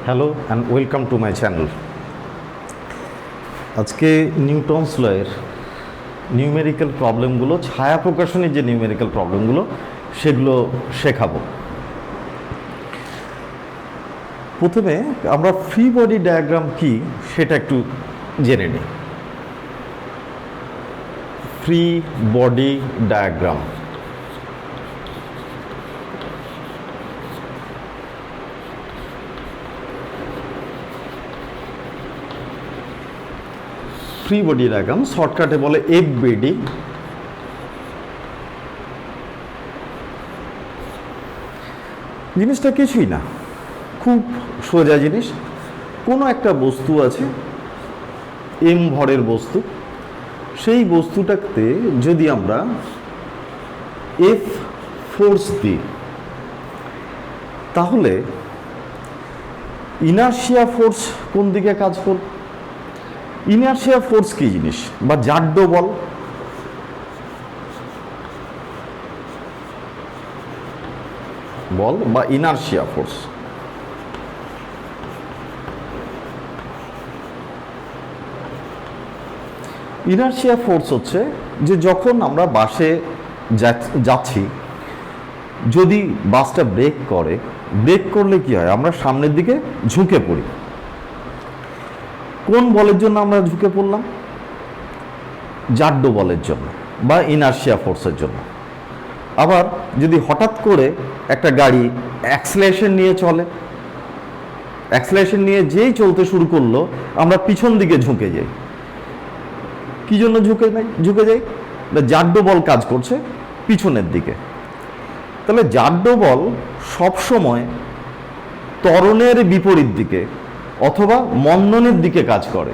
Hello and welcome to my channel. আজকে Newton's লয়ের numerical প্রবলেমগুলো, ছায়া প্রকাশনের যে নিউমেরিক্যাল প্রবলেমগুলো সেগুলো শেখাবো। প্রথমে আমরা ফ্রি বডি ডায়াগ্রাম কি সেটা একটু জেনে নিই। Free body diagram free body diagram শর্টকাটে বলে এফবিডি। জিনিসটা কিছুই না, খুব সোজা জিনিস। কোনো একটা বস্তু আছে, এম ভরের বস্তু, সেই বস্তুটাতে যদি আমরা এফ ফোর্স দিই তাহলে ইনার্শিয়া ফোর্স কোন দিকে কাজ করবে? ইনার্শিয়া ফোর্স কি জিনিস? বা জাড্য বল। বল বা ইনার্শিয়া ফোর্স। ইনার্শিয়া ফোর্স হচ্ছে যে যখন আমরা বাসে যাচ্ছি, যদি বাসটা ব্রেক করলে কি হয়? আমরা সামনের দিকে ঝুঁকে পড়ি। কোন বলের জন্য আমরা ঝুঁকে পড়লাম? জাড্য বলের জন্য বা ইনার্শিয়া ফোর্সের জন্য। আবার যদি হঠাৎ করে একটা গাড়ি অ্যাক্সিলারেশন নিয়ে চলে, অ্যাক্সিলারেশন নিয়ে যেই চলতে শুরু করলো, আমরা পিছন দিকে ঝুঁকে যাই। কি জন্য ঝুঁকে যাই? জাড্য বল কাজ করছে পিছনের দিকে। তাহলে জাড্য বল সবসময় ত্বরণের বিপরীত দিকে অথবা মন্দনের দিকে কাজ করে।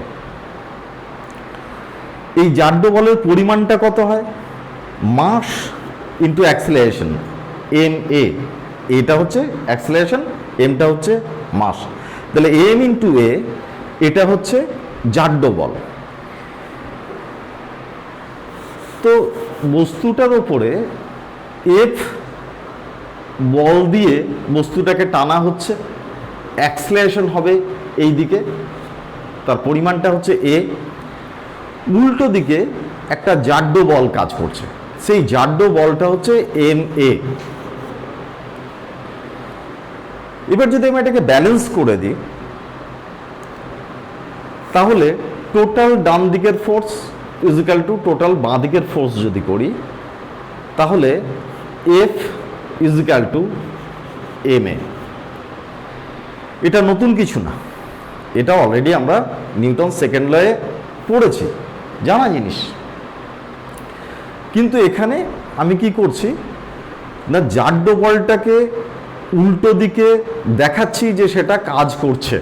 এই জাড্য বলের পরিমাণটা কত হয়? মাস ইন্টু অ্যাক্সিলারেশন, এম এ। এটা হচ্ছে অ্যাক্সিলারেশন, এমটা হচ্ছে মাস। তাহলে এম ইন্টু এ, এটা হচ্ছে জাড্য বল। তো বস্তুটার ওপরে এফ বল দিয়ে বস্তুটাকে টানা হচ্ছে, অ্যাক্সিলারেশন হবে এই দিকে, তার পরিমাণটা হচ্ছে এ। উল্টো দিকে একটা জাড্য বল কাজ করছে, সেই জাড্য বলটা হচ্ছে এম এ। এবার যদি আমি এটাকে ব্যালেন্স করে দিই তাহলে টোটাল ডান দিকের ফোর্স ইজিক্যাল টু টোটাল বাঁ দিকের ফোর্স যদি করি তাহলে F is equal two M A. এটা নতুন কিছু না, এটা অলরেডি আমরা নিউটন সেকেন্ড লয়ে পড়েছি, জানা জিনিস। কিন্তু এখানে আমি কি করছি না, জাড্য বলটাকে উল্টো দিকে দেখাচ্ছি যে সেটা কাজ করছে,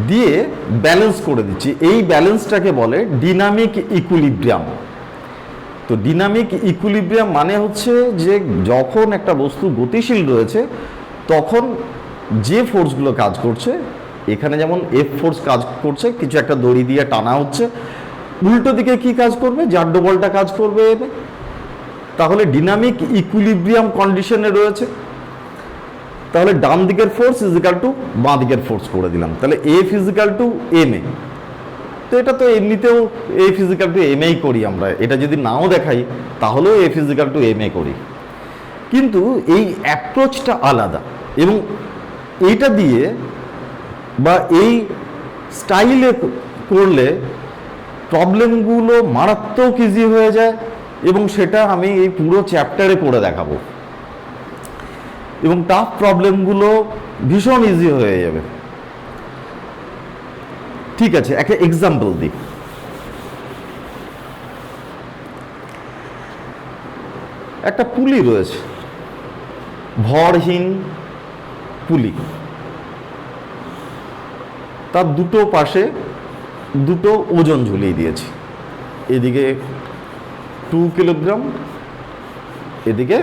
দিয়ে ব্যালেন্স করে দিচ্ছি। এই ব্যালেন্সটাকে বলে ডিনামিক ইকুইলিব্রিয়াম। তো ডিনামিক ইকুইলিব্রিয়াম মানে হচ্ছে যে যখন একটা বস্তু গতিশীল রয়েছে তখন যে ফোর্সগুলো কাজ করছে, এখানে যেমন এফ ফোর্স কাজ করছে, কিছু একটা দড়ি দিয়ে টানা হচ্ছে, উল্টো দিকে কি কাজ করবে? জাড্য বলটা কাজ করবে এনে। তাহলে ডিনামিক ইকুইলিব্রিয়াম কন্ডিশনে রয়েছে। তাহলে ডান দিকের ফোর্স ইজিক্যাল টু বাঁ দিকের ফোর্স করে দিলাম, তাহলে F is equal two M A. তো এটা তো এমনিতেও এফ ইজিক্যাল টু এম এই করি আমরা, এটা যদি নাও দেখাই তাহলেও F is equal two M A করি। কিন্তু এই অ্যাপ্রোচটা আলাদা, এবং এইটা দিয়ে বা এই স্টাইলে করলে প্রবলেমগুলো মারাত্মক ইজি হয়ে যায়, এবং সেটা আমি এই পুরো চ্যাপ্টারে করে দেখাবো। এবং টাফ প্রবলেমগুলো ভীষণ ইজি হয়ে যাবে। ঠিক আছে, একটা এক্সাম্পল দিই। একটা পুলি রয়েছে, ভরহীন পুলি। তার দুটো পাশে দুটো ওজন ঝুলিয়ে দিয়েছি, এদিকে 2 কিলোগ্রাম, এদিকে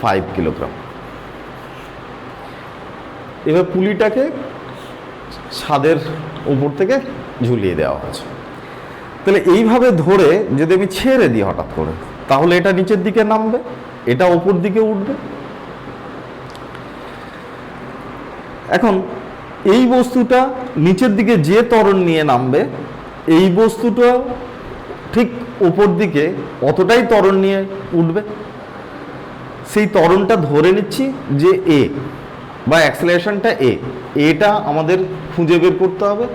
5 কিলোগ্রাম। এবার পুলিটাকে ছাদের উপর থেকে ঝুলিয়ে দেওয়া হয়েছে। তাহলে এইভাবে ধরে যদি আমি ছেড়ে দিই হঠাৎ করে, তাহলে এটা নিচের দিকে নামবে, এটা উপর দিকে উঠবে। এখন এই বস্তুটা নিচের দিকে যে ত্বরণ নিয়ে নামবে, এই বস্তুটা ঠিক ওপর দিকে অতটাই ত্বরণ নিয়ে উঠবে। সেই ত্বরণটা ধরে নিচ্ছি যে এ, বা অ্যাক্সেলারেশনটা এটা আমাদের খুঁজে বের করতে হবে।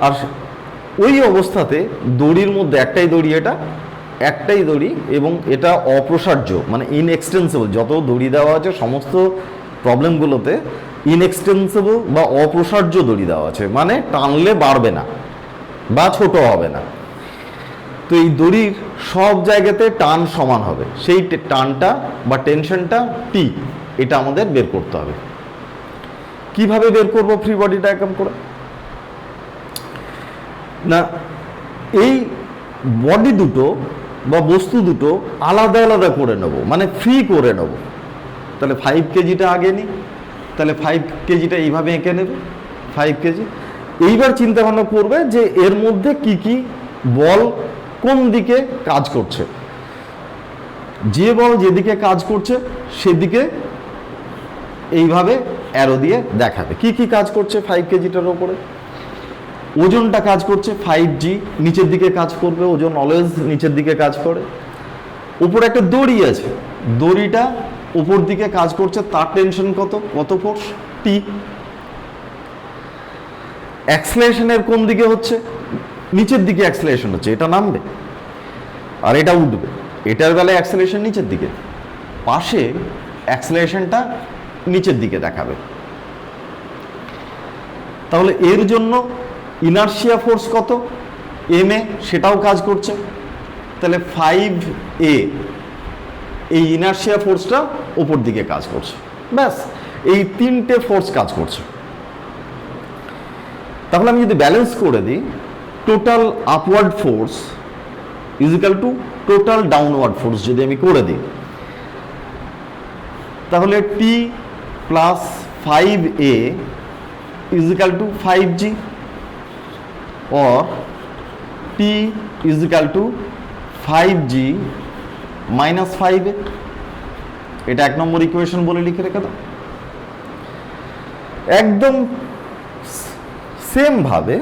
আর ওই অবস্থাতে দড়ির মধ্যে একটাই দড়ি, একটাই দড়ি, এবং এটা অপ্রসার্য, মানে ইনএক্সটেন্সিবল। যত দড়ি দেওয়া আছে সমস্ত প্রবলেমগুলোতে ইনএক্সটেন্সিবল বা অপ্রসার্য দড়ি দেওয়া আছে, মানে টানলে বাড়বে না বা ছোট হবে না। তো এই দড়ির সব জায়গাতে টান সমান হবে, সেই টানটা বা টেনশনটা টি, এটা আমাদের বের করতে হবে। কিভাবে বের করব ফ্রি বডি ডায়াগ্রাম করে? না, এই বডি দুটো বা বস্তু দুটো আলাদা আলাদা করে নেব, মানে ফ্রি করে নেব। তাহলে 5 কেজিটা আগে নিই, তাহলে 5 কেজিটা এইভাবে এঁকে নেবে 5 কেজি। এইবার চিন্তা ভাবনা করবে যে এর মধ্যে কি কি বল কোন দিকে কাজ করছে। যে বল যেদিকে কাজ করছে সেদিকে এইভাবে অ্যারো দিয়ে দেখাবে কি কি কাজ করছে 5 কেজিটার ওপরে। ওজনটা কাজ করছে 5G, নিচের দিকে কাজ করবে, ওজন অলওয়েজ নিচের দিকে কাজ করে। উপরে একটা দড়ি আছে, দড়িটা উপর দিকে কাজ করছে, তার টেনশন কত ফোর্স টি। অ্যাক্সেলারেশনের কোন দিকে হচ্ছে? নিচের দিকে অ্যাক্সেলারেশন হচ্ছে, এটা নামবে আর এটা উঠবে। এটার বেলায় অ্যাক্সেলারেশন নিচের দিকে, পাশে অ্যাক্সেলারেশনটা নিচের দিকে দেখাবে। তাহলে এর জন্য ইনার্শিয়া ফোর্স কত? MA, সেটাও কাজ করছে। তাহলে 5A, এই ইনার্শিয়া ফোর্সটা ওপর দিকে কাজ করছে। ব্যাস, এই তিনটে ফোর্স কাজ করছে। তাহলে আমি যদি ব্যালেন্স করে দিই, total upward force is equal two total downward force যদি আমি করে দিই, তাহলে T plus 5A is equal two 5G, or T is equal to 5G minus 5A। এটা 1 নম্বর ইকুয়েশন বলে লিখে রেখে দাও। একদম সেম ভাবে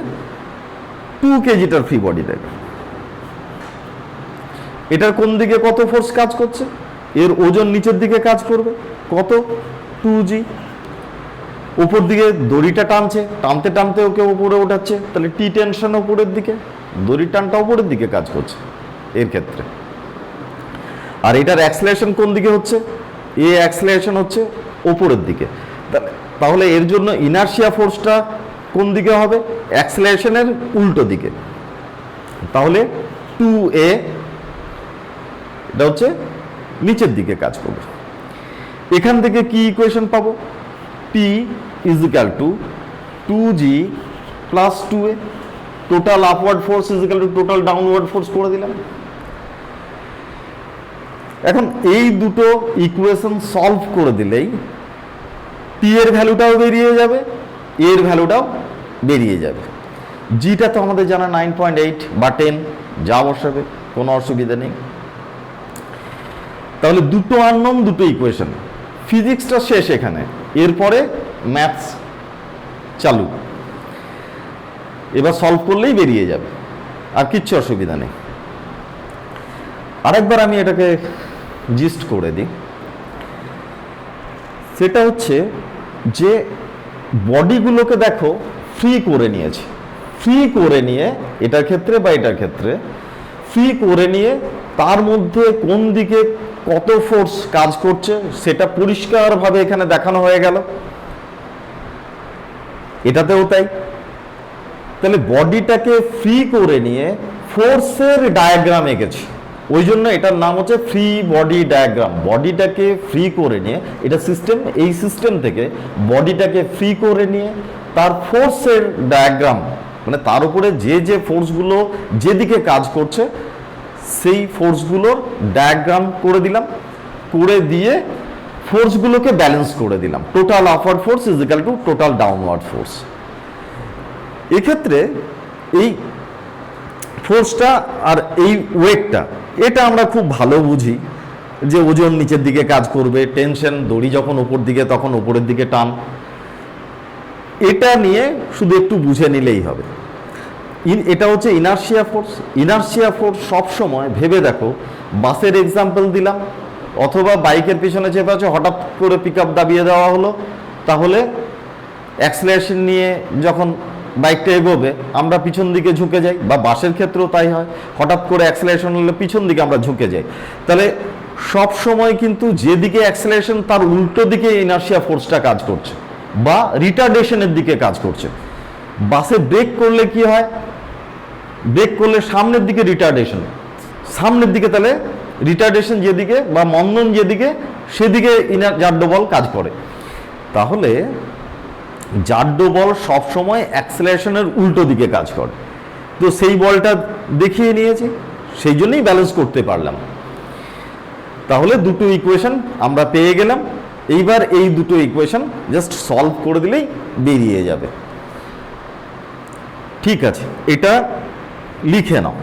2 কেজিটার ফ্রি বডি দেবে, এটার কোন দিকে কত ফোর্স কাজ করছে? এর ওজন নিচের দিকে কাজ করবে, কত? 2G। উপর দিকে দড়িটা টানছে, টানতে টানতে ওকে উপরে ওঠাচ্ছে, তাহলে টি টেনশন উপরের দিকে, দড়ির টানটা উপরের দিকে কাজ করছে এর ক্ষেত্রে। আর এটার অ্যাক্সেলারেশন কোন দিকে হচ্ছে? অ্যাক্সেলারেশন হচ্ছে উপরের দিকে। তাহলে এর জন্য ইনার্শিয়া ফোর্সটা কোন দিকে হবে? অ্যাক্সেলারেশনের উল্টো দিকে। তাহলে 2A, এটা হচ্ছে নিচের দিকে কাজ করবে। এখান থেকে কি ইকুয়েশন পাবো? P is equal to 2G plus 2A, total upward force is equal to total downward force করে দিলাম। এখন এই দুটো ইকুয়েশন সলভ করে দিলেই T এর ভ্যালুটাও বেরিয়ে যাবে, এর ভ্যালুটাও বেরিয়ে যাবে। জিটা তো আমাদের জানা 9.8 বা 10, যা বসাবে কোনো অসুবিধা নেই। তাহলে দুটো আননোন, দুটো ইকুয়েশন, ফিজিক্সটা শেষ এখানে, এরপরে ম্যাথস চালু। এবার সলভ করলেই বেরিয়ে যাবে, আর কিচ্ছু অসুবিধা নেই। আরেকবার আমি এটাকে জিস্ট করে দিই। সেটা হচ্ছে যে বডিগুলোকে দেখো ফ্রি করে নিয়েছে, ফ্রি করে নিয়ে এটার ক্ষেত্রে বা এটার ক্ষেত্রে ফ্রি করে নিয়ে তার মধ্যে কোন দিকে কত ফোর্স কাজ করছে সেটা পরিষ্কারভাবে এখানে দেখানো হয়ে গেল। এটাতেও তাই। তাহলে বডিটাকে ফ্রি করে নিয়ে ফোর্সের ডায়াগ্রাম এঁকেছি, ওই জন্য এটার নাম হচ্ছে ফ্রি বডি ডায়াগ্রাম। বডিটাকে ফ্রি করে নিয়ে, এটা সিস্টেম, এই সিস্টেম থেকে বডিটাকে ফ্রি করে নিয়ে তার ফোর্সের ডায়াগ্রাম, মানে তার উপরে যে যে ফোর্সগুলো যেদিকে কাজ করছে সেই ফোর্সগুলোর ডায়াগ্রাম করে দিলাম, করে দিয়ে ফোর্সগুলোকে ব্যালেন্স করে দিলাম। Total upward force is equal two total downward force. এক্ষেত্রে এই ফোর্সটা আর এই ওয়েটটা, এটা আমরা খুব ভালো বুঝি যে ওজন নিচের দিকে কাজ করবে, টেনশন, দড়ি যখন উপর দিকে তখন উপরের দিকে টান। এটা নিয়ে শুধু একটু বুঝে নিলেই হবে। এটা হচ্ছে ইনার্শিয়া ফোর্স। ইনার্শিয়া ফোর্স সবসময় ভেবে দেখো, বাসের এক্সাম্পল দিলাম অথবা বাইকের পিছনে চেপে আছে, হঠাৎ করে পিক আপ দাবিয়ে দেওয়া হলো, তাহলে অ্যাক্সিলারেশন নিয়ে যখন বাইকটা এগোবে আমরা পিছন দিকে ঝুঁকে যাই, বা বাসের ক্ষেত্রেও তাই হয়, হঠাৎ করে অ্যাক্সিলারেশন হলে পিছন দিকে আমরা ঝুঁকে যাই। তাহলে সব সময় কিন্তু যেদিকে অ্যাক্সিলারেশন তার উল্টো দিকে ইনার্শিয়া ফোর্সটা কাজ করছে বা রিটার্ডেশনের দিকে কাজ করছে। বাসে ব্রেক করলে কি হয়, ব্রেক করলে সামনের দিকে রিটার্ডেশন, সামনের দিকে, তাহলে রিটার্ডেশন যেদিকে বা মন্দন যেদিকে সেদিকে জাড্য বল কাজ করে। তাহলে জাড্য বল সবসময় অ্যাক্সিলারেশনের উল্টো দিকে কাজ করে। তো সেই বলটা দেখিয়ে নিয়েছি, সেই জন্যই ব্যালেন্স করতে পারলাম। তাহলে দুটো ইকুয়েশন আমরা পেয়ে গেলাম। এইবার এই দুটো ইকুয়েশন জাস্ট সলভ করে দিলেই বেরিয়ে যাবে। ঠিক আছে, এটা লিখে নাও,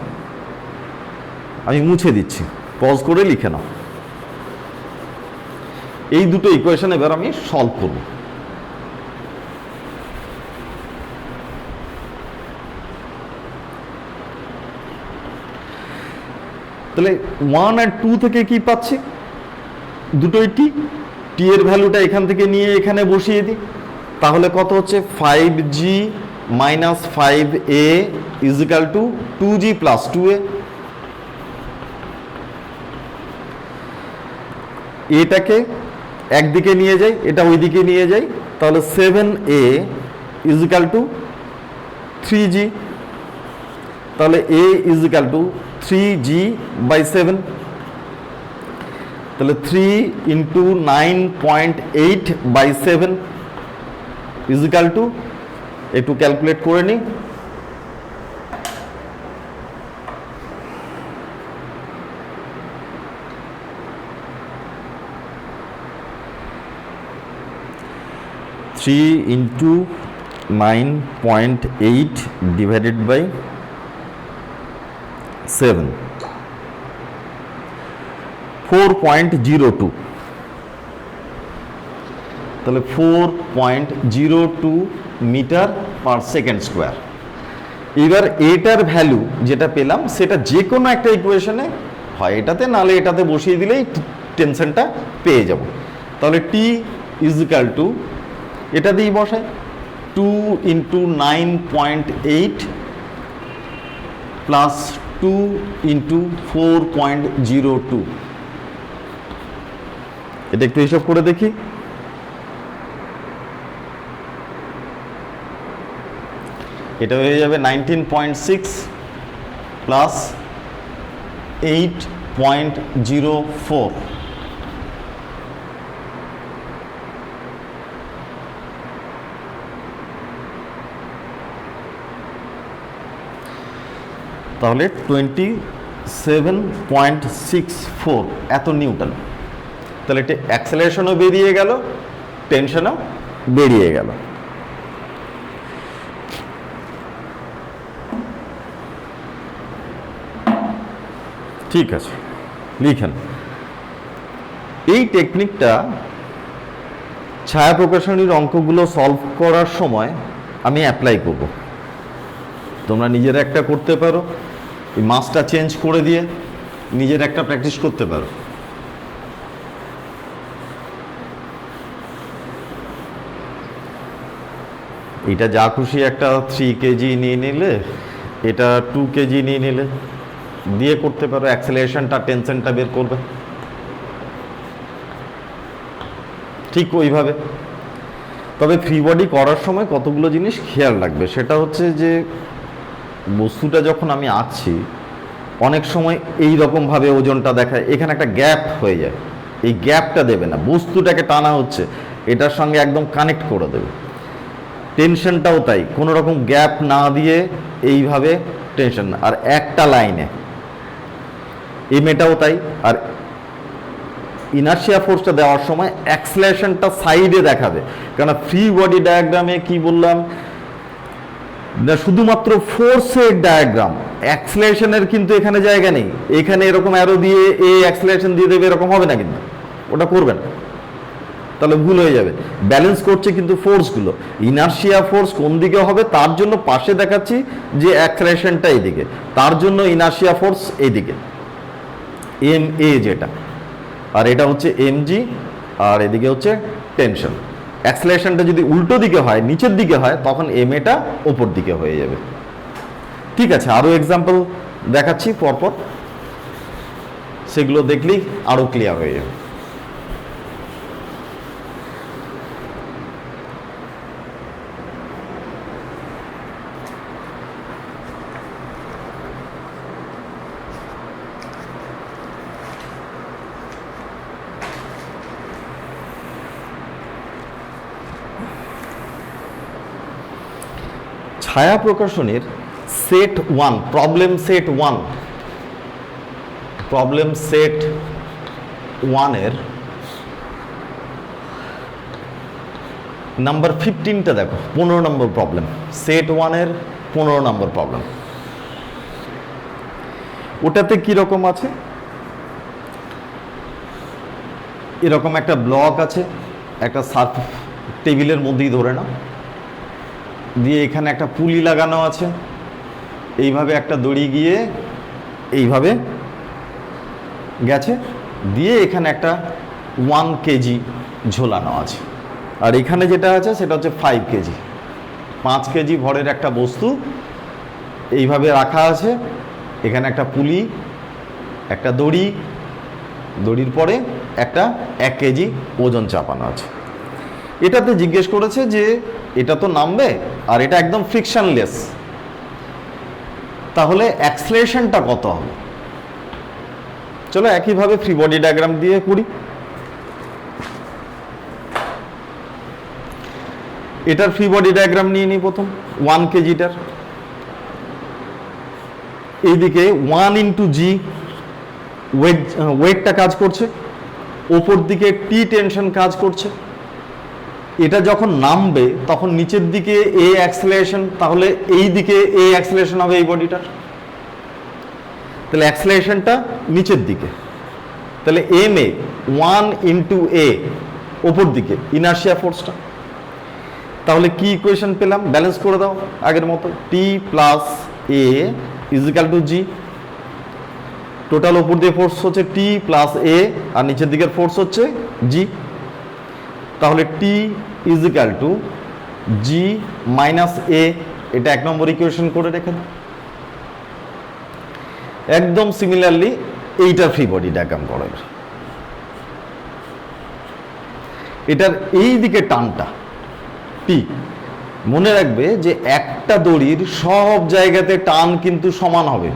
আমি মুছে দিচ্ছি, পজ করে লিখে নাও। এই দুটো ইকুয়েশন এবার আমি সলভ করব। তাহলে 1 আর 2 থেকে কি পাচ্ছি, দুটোই টি, টি এর ভ্যালুটা এখান থেকে নিয়ে এখানে বসিয়ে দিই। তাহলে কত হচ্ছে, 5g minus 5a is equal to 2g plus 2a। এটাকে একদিকে নিয়ে যাই, এটা ওইদিকে নিয়ে যাই, তাহলে 7a ইজিক্যাল টু 3g। তাহলে a is equal two 3g by 7। তাহলে 3 ইন্টু 9.8 বাই 7 ইজিক্যাল টু, একটু ক্যালকুলেট করে নিই, 3 ইন্টু 9.8 ডিভাইডেড বাই 7, 4.02। তাহলে 4.02 মিটার পার সেকেন্ড স্কোয়ার। এবার এটার ভ্যালু যেটা পেলাম সেটা যে কোনো একটা ইকুয়েশনে হয় এটাতে, নাহলে এটাতে বসিয়ে দিলেই টেনশনটা পেয়ে যাব। তাহলে টি ইজিক্যাল টু, এটা দিয়েই বসাই, 2 ইন্টু 9.8 প্লাস 2 ইন্টু 4.02। এটা একটু হিসাব করে দেখি। এটা হয়ে যাবে 19.6 প্লাস 8.04। তাহলে 27.64 এত নিউটন। তাহলে এটা অ্যাক্সেলারেশনও বেরিয়ে গেল, টেনশনও বেরিয়ে গেল। ঠিক আছে, লিখেন। এই টেকনিকটা ছায়া প্রকাশনীর অঙ্কগুলো সলভ করার সময় আমি অ্যাপ্লাই করব। তোমরা নিজেরা একটা করতে পারো, এই মাসটা চেঞ্জ করে দিয়ে নিজের একটা প্র্যাকটিস করতে পারো। এটা যা খুশি একটা 3 কেজি নিয়ে নিলে, এটা 2 কেজি নিয়ে নিলে দিয়ে করতে পারো, অ্যাক্সেলারেশনটা টেনশনটা বের করবে ঠিক ওইভাবে। তবে ফ্রি বডি করার সময় কতগুলো জিনিস খেয়াল রাখবে, সেটা হচ্ছে যে বস্তুটা যখন আমি আঁকছি অনেক সময় এই রকমভাবে ওজনটা দেখায়, এখানে একটা গ্যাপ হয়ে যায়, এই গ্যাপটা দেবে না, বস্তুটাকে টানা হচ্ছে এটার সঙ্গে একদম কানেক্ট করে দেবে। টেনশনটাও তাই, কোনো রকম গ্যাপ না দিয়ে এইভাবে টেনশন, আর একটা লাইনে। এটাও তাই। আর ইনার্শিয়া ফোর্সটা দেওয়ার সময় অ্যাক্সেলারেশনটা সাইডে দেখাবে, কারণ ফ্রি বডি ডায়াগ্রামে কি বললাম না, শুধুমাত্র ফোর্সের ডায়াগ্রাম, অ্যাক্সেলারেশনের কিন্তু এখানে জায়গা নেই। এখানে এরকম অ্যারো দিয়ে এ অ্যাক্সেলারেশন দিয়ে দেবে এরকম হবে না, কিন্তু ওটা করবে না। তাহলে ভুল হয়ে যাবে। ব্যালেন্স করছে কিন্তু ফোর্সগুলো, ইনার্শিয়া ফোর্স কোন দিকে হবে তার জন্য পাশে দেখাচ্ছি যে অ্যাক্সেলারেশনটা এইদিকে, তার জন্য ইনার্শিয়া ফোর্স এইদিকে এম এ যেটা, আর এটা হচ্ছে এম জি, আর এদিকে হচ্ছে টেনশন। অ্যাক্সেলারেশনটা যদি উল্টো দিকে হয়, নিচের দিকে হয়, তখন এম এটা ওপর দিকে হয়ে যাবে। ঠিক আছে, আরও এক্সাম্পল দেখাচ্ছি পরপর, সেগুলো দেখলেই আরও ক্লিয়ার হয়ে যাবে। ছায়া প্রকাশনের set 1, problem set 1, problem set 1 এর নাম্বার 15টা দেখো, 15 নম্বর প্রবলেম, সেট 1 এর 15 নম্বর প্রবলেম। ওটাতে কি রকম আছে, এরকম একটা ব্লক আছে, একটা সার্ফ টেবিলের মধ্যেই ধরে না, দিয়ে এখানে একটা পুলি লাগানো আছে, এইভাবে একটা দড়ি গিয়ে এইভাবে গেছে, দিয়ে এখানে একটা 1 কেজি ঝোলানো আছে, আর এখানে যেটা আছে সেটা হচ্ছে 5 কেজি, 5 কেজি ভরের একটা বস্তু এইভাবে রাখা আছে, এখানে একটা পুলি, একটা দড়ি, দড়ির পরে একটা 1 কেজি ওজন চাপানো আছে। এটাতে জিজ্ঞেস করেছে যে এটা তো নামবে আর এটা একদম ফ্রিকশনলেস, তাহলে অ্যাক্সেলারেশনটা কত হবে। চলো একইভাবে ফ্রি বডি ডায়াগ্রাম দিয়ে করি। এটার ফ্রি বডি ডায়াগ্রাম নিয়ে নিই প্রথম, 1 কেজিটার। এইদিকে 1 ইন্টু জি ওয়েটটা কাজ করছে, ওপর দিকে টি টেনশন কাজ করছে। এটা যখন নামবে তখন নিচের দিকে এ অ্যাক্সেলারেশন, তাহলে এই দিকে এ অ্যাক্সেলারেশন হবে এই বডিটার, তাহলে অ্যাক্সেলারেশনটা নিচের দিকে, তাহলে এম এ 1 ইন্টু এ ওপর দিকে ইনার্শিয়া ফোর্সটা। তাহলে কি ইকুয়েশন পেলাম, ব্যালেন্স করে দাও আগের মতো, T plus A is equal to G, total ওপর দিয়ে ফোর্স হচ্ছে টি প্লাস এ, আর নিচের দিকের ফোর্স হচ্ছে জি, তাহলে T is equal to G minus A, এটা 1 নম্বর ইকুয়েশন করে রেখে দাও। একদম সিমিলারলি এইটার ফ্রি বডি ডায়াগ্রাম করে, এটার এই দিকে টানটা টি, মনে রাখবে যে একটা দড়ির সব জায়গাতে টান কিন্তু সমান হবে,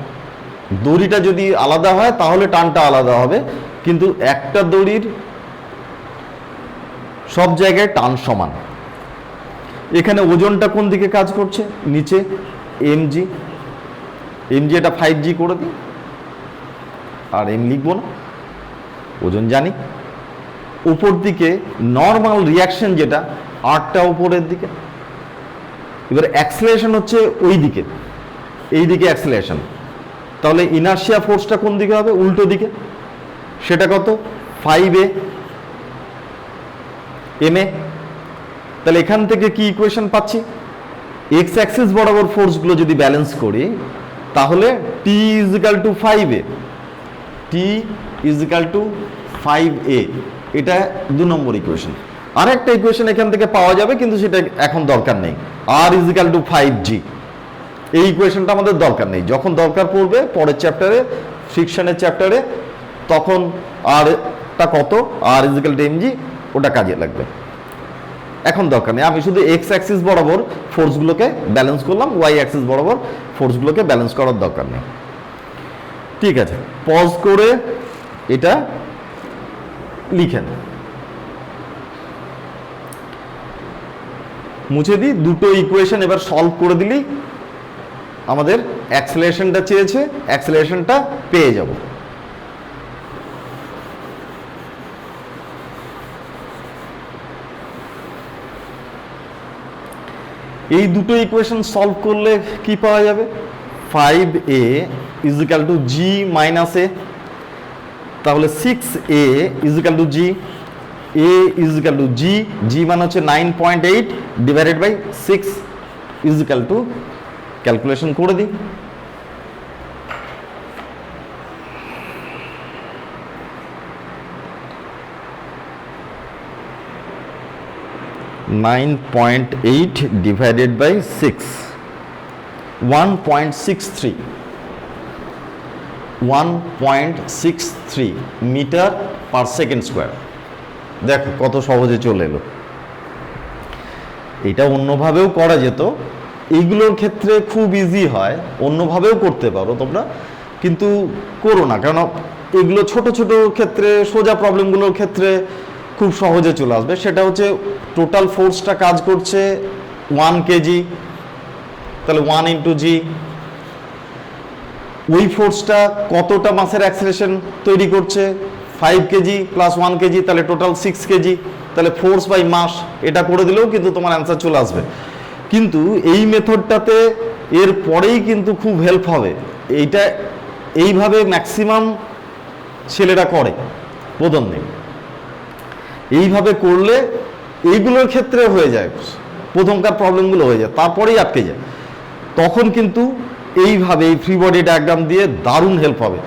দড়িটা যদি আলাদা হয় তাহলে টানটা আলাদা হবে, কিন্তু একটা দড়ির সব জায়গায় টান সমান। এখানে ওজনটা কোন দিকে কাজ করছে, নিচে এমজি, এমজি এটা 5G করে দিই, আর এম লিখবো না, ওজন জানি। উপর দিকে নর্মাল রিয়াকশন যেটা 8টা উপরের দিকে, এবার অ্যাক্সেলারেশন হচ্ছে ওই দিকে, এই দিকে অ্যাক্সেলারেশন, তাহলে ইনার্শিয়া ফোর্সটা কোন দিকে হবে, উল্টো দিকে, সেটা কত 5a এম এ। তাহলে এখান থেকে কি ইকুয়েশন পাচ্ছি, এক্স অ্যাক্সিস বরাবর ফোর্সগুলো যদি ব্যালেন্স করি তাহলে T is equal to 5a, T is equal to 5a, এটা 2 নম্বর ইকুয়েশন। আর একটা ইকুয়েশন এখান থেকে পাওয়া যাবে, কিন্তু সেটা এখন দরকার নেই, আর ইজ ইকাল টু 5g, এই ইকুয়েশনটা আমাদের দরকার নেই, যখন দরকার পড়বে পরের চ্যাপ্টারে, ফ্রিকশনের চ্যাপ্টারে, তখন আরটা কত, আর ইজ ইকাল টু এমজি, ওটা কাজে লাগবে, এখন দরকার নেই। আমি শুধু এক্স অ্যাক্সিস বরাবর ফোর্সগুলোকে ব্যালেন্স করলাম, ওয়াই অ্যাক্সিস বরাবর ফোর্সগুলোকে ব্যালেন্স করার দরকার নেই। ঠিক আছে, পজ করে এটা লিখেন, মুছে দিই। দুটো ইকুয়েশন এবার সলভ করে দিলেই আমাদের অ্যাক্সেলারেশনটা চেয়েছে, অ্যাক্সেলারেশনটা পেয়ে যাব। এই দুটো ইকুয়েশন সলভ করলে কি পাওয়া যাবে, 5a is equal to G minus A, তাহলে 6a is equal to G, A is equal to G, G মানে হচ্ছে 9.8 divided by 6 is equal to, calculation করে দিই, 9.8 divided by 6, 1.63, 1.63 metre per second square. দেখো কত সহজে চলে এলো। এটা অন্যভাবেও করা যেত, এইগুলোর ক্ষেত্রে খুব ইজি হয়, অন্যভাবেও করতে পারো তোমরা, কিন্তু করো না, কারণ এগুলো ছোট ছোট ক্ষেত্রে, সোজা প্রবলেমগুলোর ক্ষেত্রে খুব সহজে চলে আসবে। সেটা হচ্ছে টোটাল ফোর্সটা কাজ করছে 1 কেজি, তাহলে 1 ইন্টু জি, ওই ফোর্সটা কতটা মাসের অ্যাক্সেলারেশন তৈরি করছে 5 কেজি প্লাস 1 কেজি, তাহলে টোটাল 6 কেজি, তাহলে ফোর্স বাই মাস, এটা করে দিলেও কিন্তু তোমার অ্যান্সার চলে আসবে। কিন্তু এই মেথডটাতে এর পরেই কিন্তু খুব হেল্প হবে, এইটা এইভাবে ম্যাক্সিমাম ছেলেরা করে প্রথম দিন, এইভাবে করলে এইগুলোর ক্ষেত্রে হয়ে যায়, প্রথমকার প্রবলেমগুলো হয়ে যায়, তারপরেই আটকে যায়। তখন কিন্তু এইভাবে এই ফ্রি বডি ডায়াগ্রাম দিয়ে দারুণ হেল্প হবে।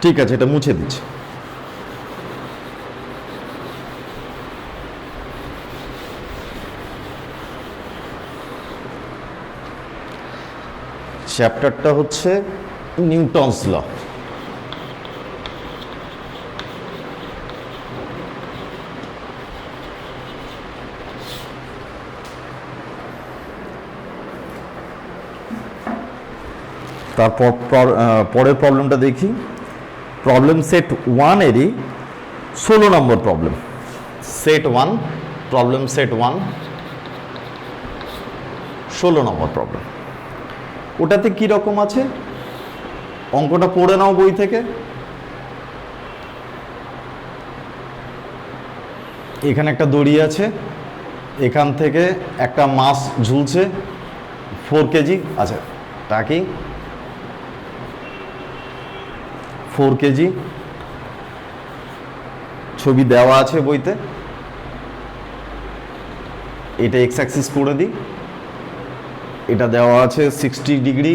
ঠিক আছে, এটা মুছে দিচ্ছি। চ্যাপ্টারটা হচ্ছে নিউটনস ল। তারপর পরের প্রবলেমটা দেখি। প্রবলেম সেট 1 এরই 16 নম্বর প্রবলেম। সেট 1, প্রবলেম সেট 1, 16 নম্বর প্রবলেম। ওটাতে কি রকম আছে অঙ্কটা পড়ে নাও বই থেকে। এখানে একটা দড়ি আছে, এখান থেকে একটা মাছ ঝুলছে 4 কেজি, আচ্ছা তা কি 4 কেজি, ছবি দেওয়া আছে বইতে। এটা এক্স অ্যাক্সিস করে দিই, এটা দেওয়া আছে 60 ডিগ্রি,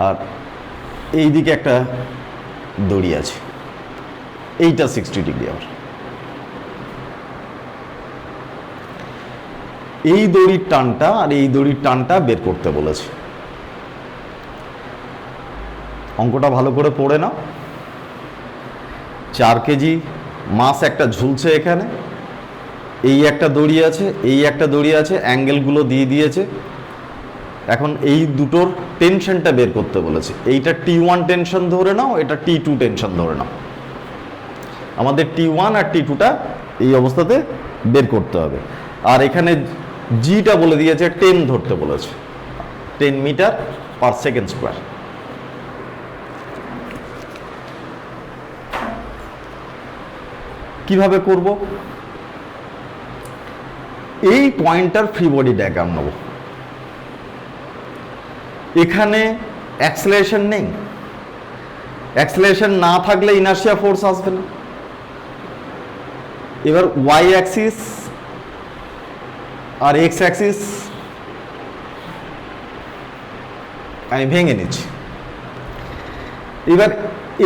আর এই দিকে একটা দড়ি আছে, এইটা 60 ডিগ্রি। আবার এই দড়ির টানটা আর এই দড়ির টানটা বের করতে বলেছে। অঙ্কটা ভালো করে পড়ে নাও। 4 কেজি মাছ একটা ঝুলছে এখানে, এই একটা দড়ি আছে, এই একটা দড়ি আছে, অ্যাঙ্গেলগুলো দিয়ে দিয়েছে। এখন এই দুটোর টেনশনটা বের করতে বলেছে। এইটা T1 টেনশন ধরে নাও, এটা T2 টেনশন ধরে নাও। আমাদের T1 আর T2টা এই অবস্থাতে বের করতে হবে। আর এখানে জিটা বলে দিয়েছে 10 ধরতে বলেছে, 10 মিটার পার সেকেন্ড স্কোয়ার। কিভাবে করব? এই পয়েন্টার ফ্রি বডি ডায়াগ্রাম নেব। এখানে অ্যাক্সেলারেশন নেই, অ্যাক্সেলারেশন না থাকলে ইনার্শিয়া ফোর্স আসবে না। এবার ওয়াই অ্যাক্সিস আর এক্স অ্যাক্সিস আমি ভেঙে নিচ্ছি। এবার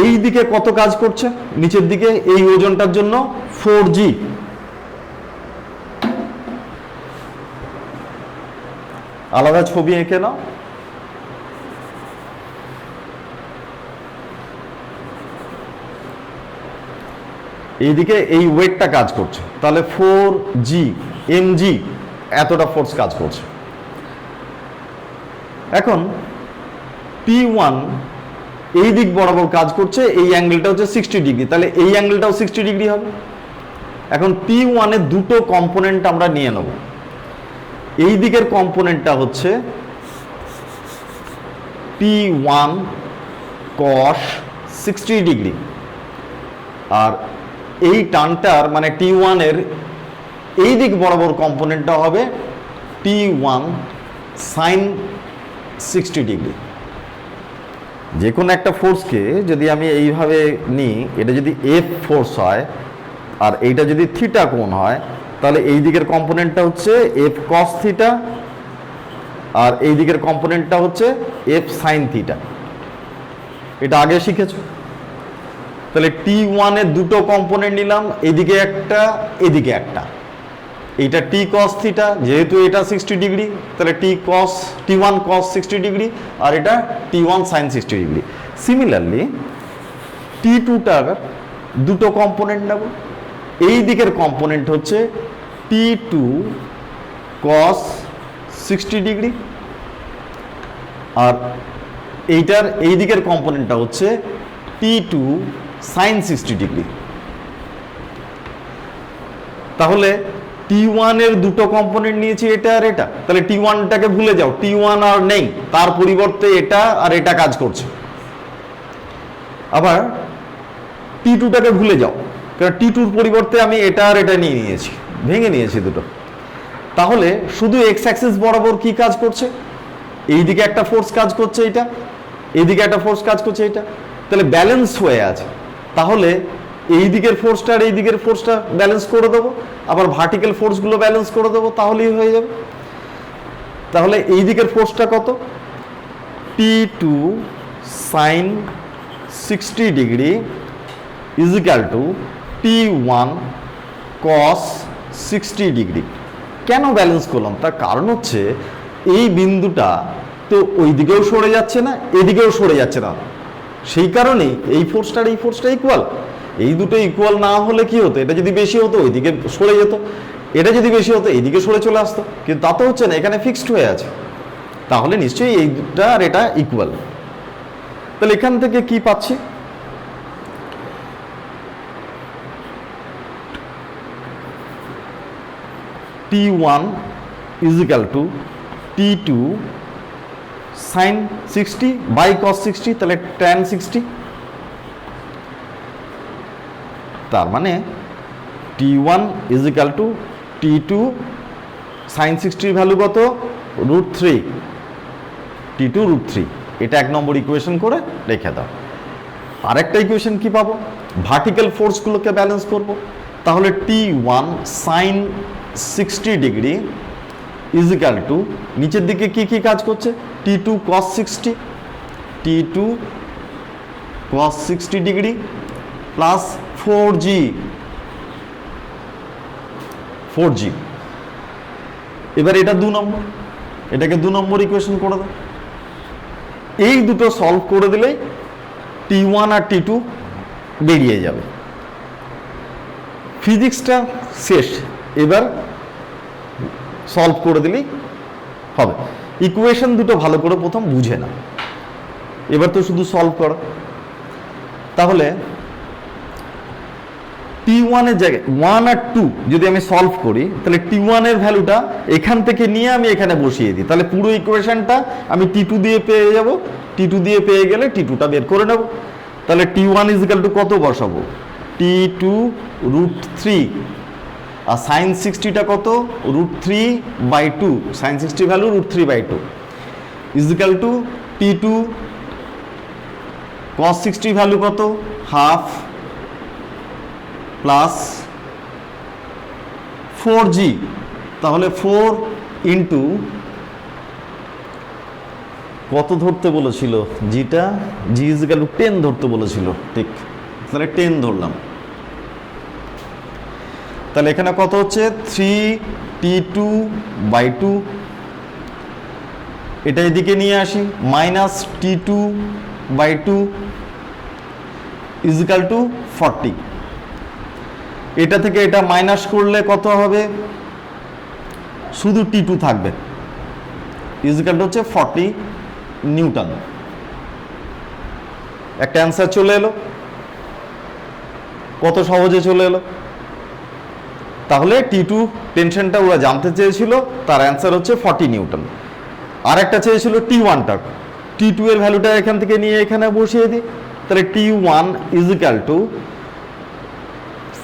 এই দিকে কত কাজ করছে, নিচের দিকে এই ওজনটার জন্য 4G, আলাদা ছবি এঁকে নাও। এইদিকে এই ওয়েটটা কাজ করছে, তাহলে 4G mg এতটা ফোর্স কাজ করছে। এখন P1 এই দিক বরাবর কাজ করছে, এই অ্যাঙ্গেলটা হচ্ছে 60 ডিগ্রি, তাহলে এই অ্যাঙ্গেলটাও 60 ডিগ্রি হবে। এখন P1 এর দুটো কম্পোনেন্ট আমরা নিয়ে নেব। এই দিকের কম্পোনেন্টটা হচ্ছে P1 cos 60 ডিগ্রি, আর এই টানটার মানে T1 এর এই দিক বরাবর কম্পোনেন্টটা হবে P1 সাইন 60 ডিগ্রি। যে কোনো একটা ফোর্সকে যদি আমি এইভাবে নিই, এটা যদি এফ ফোর্স হয় আর এইটা যদি থিটা কোণ হয়, তাহলে এই দিকের কম্পোনেন্টটা হচ্ছে এফ কস থিটা আর এই দিকের কম্পোনেন্টটা হচ্ছে এফ সাইন থিটা। এটা আগে শিখেছো। তাহলে T1 এর দুটো কম্পোনেন্ট নিলাম, এদিকে একটা এদিকে একটা। এইটা টি কস থিটা, যেহেতু এটা 60 ডিগ্রি তাহলে T1 cos 60 ডিগ্রি আর এটা T1 sin 60 ডিগ্রি। সিমিলারলি T2টার দুটো কম্পোনেন্ট নেব, এই দিকের কম্পোনেন্ট হচ্ছে T2 cos 60 ডিগ্রি আর এইটার এই দিকের কম্পোনেন্টটা হচ্ছে T2 sin 60 ডিগ্রি। তাহলে T1 এর দুটো কম্পোনেন্ট নিয়েছি, এটা আর এটা। তাহলে T1টাকে ভুলে যাও, T1 আর নেই, তার পরিবর্তে এটা আর এটা কাজ করছে। আবার T2টাকে ভুলে যাও, কারণ T2-র পরিবর্তে আমি এটা আর এটা নিয়ে নিয়েছি, ভেঙে নিয়েছি দুটো। তাহলে শুধু এক্স অ্যাক্সিস বরাবর কি কাজ করছে? এইদিকে একটা ফোর্স কাজ করছে এটা, এইদিকে একটা ফোর্স কাজ করছে এটা। তাহলে ব্যালেন্স হয়ে আছে। তাহলে এই দিকের ফোর্সটা আর এই দিকের ফোর্সটা ব্যালেন্স করে দেবো, আবার ভার্টিক্যাল ফোর্সগুলো ব্যালেন্স করে দেবো, তাহলেই হয়ে যাবে। তাহলে এই দিকের ফোর্সটা কত? T2 sin 60 degree is equal two T1 cos 60 degree. কেন ব্যালেন্স করলাম? তার কারণ হচ্ছে এই বিন্দুটা তো ওই দিকেও সরে যাচ্ছে না, এদিকেও সরে যাচ্ছে না, সেই কারণেই এই ফোর্সটার এই ফোর্সটা ইকুয়াল। এই দুটো ইকুয়াল না হলে কি হতো? এটা যদি বেশি হতো ওইদিকে সরে যেত, এটা যদি বেশি হতো এইদিকে সরে চলে আসতো, কিন্তু তা তো হচ্ছে না, এখানে ফিক্সড হয়ে আছে। তাহলে নিশ্চয়ই এই দুটা আর এটা ইকুয়াল। তাহলে এখান থেকে কি পাচ্ছি? T1 is equal to T2 sin 60 by cos 60, তাহলে tan 60। তার মানে T1 is equal to T2 sin 60 এর ভ্যালু কত? √3, T2 √3। এটা এক নম্বর ইকুয়েশন করে রেখে দাও। আরেকটা ইকুয়েশন কি পাবো? ভার্টিক্যাল ফোর্সগুলোকে ব্যালেন্স করব। তাহলে T1 sin 60 degree is equal two নিচের দিকে কি কি কাজ করছে? T2 cos 60, T2 cos 60 degree plus 4G। এবার এটা 2 নম্বর, এটাকে 2 নম্বর ইকুয়েশন করে দাও। এই দুটো সলভ করে দিলেই T1 আর T2 বেরিয়ে যাবে। ফিজিক্সটা শেষ, এবার সলভ করে দিলেই হবে। ইকুয়েশন দুটো ভালো করে প্রথম বুঝে না, এবার তো শুধু সলভ করো। তাহলে T1 এর জায়গায় 1 আর 2 যদি আমি সলভ করি, তাহলে T1 এর ভ্যালুটা এখান থেকে নিয়ে আমি এখানে বসিয়ে দিই, তাহলে পুরো ইকুয়েশনটা আমি T2 দিয়ে পেয়ে যাব। T2 দিয়ে পেয়ে গেলে T2টা বের করে নেব। তাহলে T1 ইজ ইকুয়াল টু কত বসাবো? T2 √3 আর সাইন 60টা কত? √3/2, sine 60 value √3/2 is equal to T2 cos 60 value কত? হাফ প্লাস 4G, তাহলে 4 ইন্টু কত ধরতে বলেছিল? জিটা G ইজ ইকুয়াল টু 10 ধরতে বলেছিল, ঠিক, তাহলে 10 ধরলাম। তাহলে এখানে কত হচ্ছে? 3T2/2, এটা এদিকে নিয়ে আসি, minus T2/2 is equal two 40। এটা থেকে এটা মাইনাস করলে কত হবে? শুধু T2 থাকবে, ইজ ইকুয়াল টু হচ্ছে 40 নিউটন। একটা অ্যান্সার চলে এলো, কত সহজে চলে এলো। তাহলে T2 টেনশনটা ওরা জানতে চেয়েছিল, তার অ্যান্সার হচ্ছে 40 নিউটন। আর একটা চেয়েছিল T1টা, T2 এর ভ্যালুটা এখান থেকে নিয়ে এখানে বসিয়ে দিই, তাহলে T1 is equal two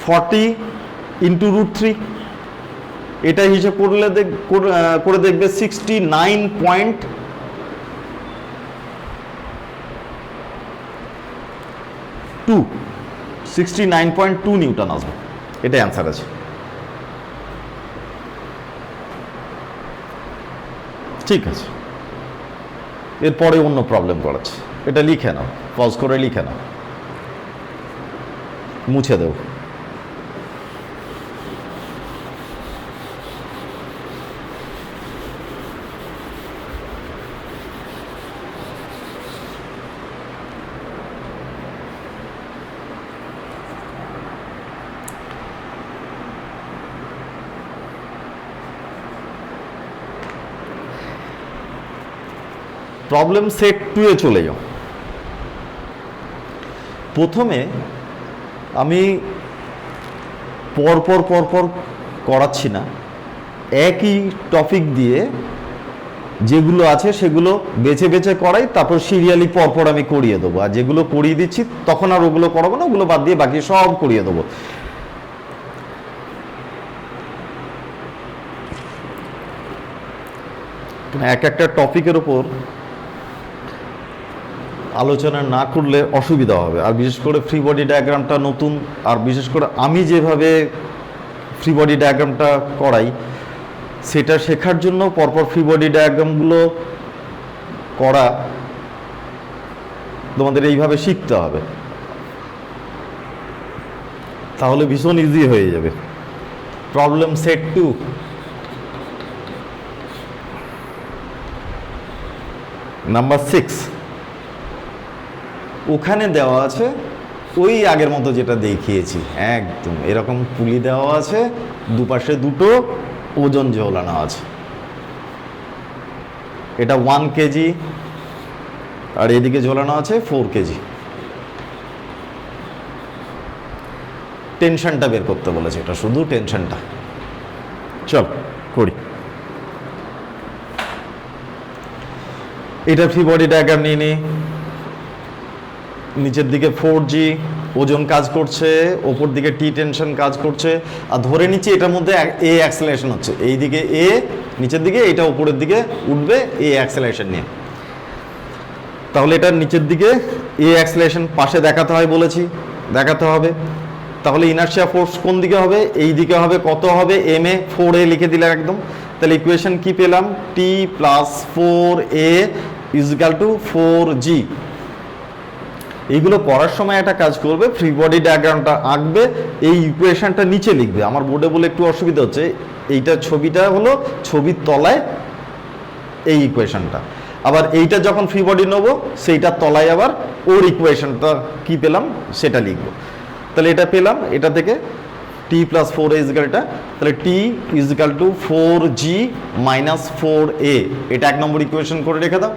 40 into √3, এটা হিসেব করে দেখবে 69.2 নিউটন আসবে, এটাই অ্যান্সার আছে। ঠিক আছে, এরপরে অন্য প্রবলেম করাচ্ছে, এটা লিখে নাও, পজ করে লিখে নাও, মুছে দেও। প্রবলেম সেট 2 এ চলে যাও। প্রথমে আমি পরপর করাচ্ছি না, একই টপিক দিয়ে যেগুলো আছে সেগুলো বেছে বেছে করাই, তারপর সিরিয়ালি পরপর আমি করিয়ে দেবো। আর যেগুলো করিয়ে দিচ্ছি তখন আর ওগুলো করাবো না, ওগুলো বাদ দিয়ে বাকি সব করিয়ে দেবো। এক একটা টপিকের উপর আলোচনা না করলে অসুবিধা হবে। আর বিশেষ করে ফ্রি বডি ডায়াগ্রামটা নতুন, আর বিশেষ করে আমি যেভাবে ফ্রি বডি ডায়াগ্রামটা করাই সেটা শেখার জন্য পরপর ফ্রি বডি ডায়াগ্রামগুলো করা তোমাদের এইভাবে শিখতে হবে, তাহলে ভীষণ ইজি হয়ে যাবে। Problem set 2, number 6। ওখানে দেওয়া আছে ওই আগের মতো যেটা দেখিয়েছি, একদম এরকম পুলি দেওয়া আছে, দুপাশে দুটো ওজন ঝোলানো আছে। এটা 1 কেজি আর এদিকে ঝোলানো আছে 4 কেজি। টেনশনটা বের করতে বলেছে, এটা শুধু টেনশনটা। চল করি। এটা ফ্রি বডি ডায়াগ্রাম নিয়ে নিই। নিচের দিকে 4G ওজন কাজ করছে, ওপর দিকে টি টেনশন কাজ করছে, আর ধরে নিচ্ছি এটার মধ্যে এ অ্যাক্সেলারেশন হচ্ছে, এই দিকে এ, নিচের দিকে এটা উপরের দিকে উঠবে এ অ্যাক্সেলারেশন নিয়ে। তাহলে এটা নিচের দিকে এ অ্যাক্সেলারেশন পাশে দেখাতে হয় বলেছি, দেখাতে হবে। তাহলে ইনার্শিয়া ফোর্স কোন দিকে হবে? এই দিকে হবে। কত হবে? এম এ 4a লিখে দিলাম একদম। তাহলে ইকুয়েশন কি পেলাম? T plus 4a is equal to 4g। এইগুলো করার সময় একটা কাজ করবে, ফ্রি বডি ডায়াগ্রামটা আঁকবে, এই ইকুয়েশনটা নিচে লিখবে। আমার বোর্ডে বলে একটু অসুবিধা হচ্ছে, এইটা ছবিটা হলো ছবির তলায় এই ইকুয়েশনটা, আবার এইটা যখন ফ্রি বডি নেবো সেইটার তলায় আবার ওর ইকুয়েশনটা কি পেলাম সেটা লিখবো। তাহলে এটা পেলাম, এটা থেকে টি প্লাস 4a ইজিক্যাল, এটা তাহলে T is equal to 4g minus 4a, এটা 1 নম্বর ইকুয়েশন করে রেখে দাও,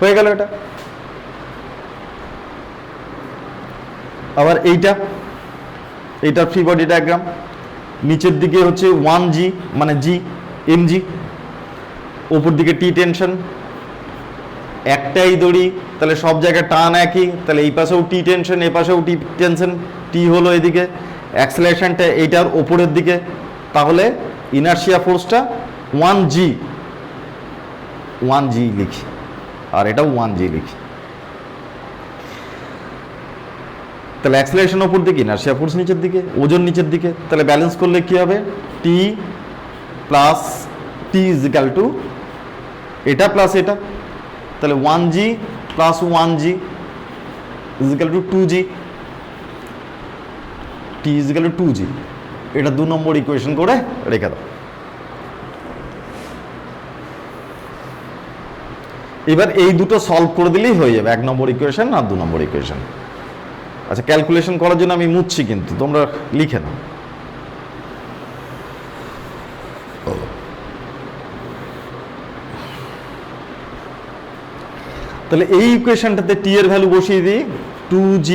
হয়ে গেল এটা। আবার এইটার ফ্রি বডি ডায়াগ্রাম, নিচের দিকে হচ্ছে 1g মানে জি mg, উপর দিকে টি টেনশন, একটাই দড়ি, তাহলে সব জায়গায় টান একই, তাহলে এই পাশেও টি টেনশন, এই পাশেও টি টেনশন, টি হলো এদিকে, অ্যাক্সেলারেশনটা এইটার ওপরের দিকে, তাহলে ইনার্শিয়া ফোর্সটা 1g লিখি, আর এটাও 1g লিখি। তাহলে অ্যাক্সেলারেশন ওপর দিকে, ইনার্শিয়া ফোর্স নিচের দিকে, ওজন নিচের দিকে, তাহলে ব্যালেন্স করলে কি হবে? T plus T is equal to এটা প্লাস এটা, তাহলে 1g plus 1g is equal to 2g, T is equal to 2g। এটা 2 নম্বর ইকুয়েশন করে রেখে দাও। এবার এই দুটো সলভ করে দিলেই হয়ে যাবে, 1 নম্বর ইকুয়েশন আর 2 নম্বর ইকুয়েশন। আচ্ছা, ক্যালকুলেশন করার জন্য আমি মুছছি, কিন্তু তোমরা লিখে নাও। তাহলে এই ইকুয়েশনটাতে টি এর ভ্যালু বসিয়ে দিই, 2g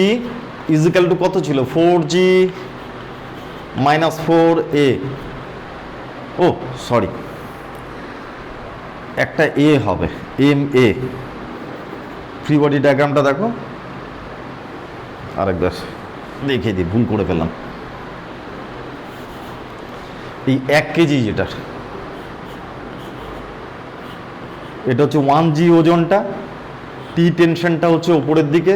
ইজিক্যাল টু কত ছিল? 4g minus 4a। ও সরি, একটা এ হবে, এম এ। ফ্রি বডি ডায়াগ্রামটা দেখো, আরেকবার দেখিয়ে দিই, ভুল করে ফেললাম। এই 1 কেজি যেটা, এটা হচ্ছে 1g ওজনটা, টি টেনশনটা হচ্ছে উপরের দিকে,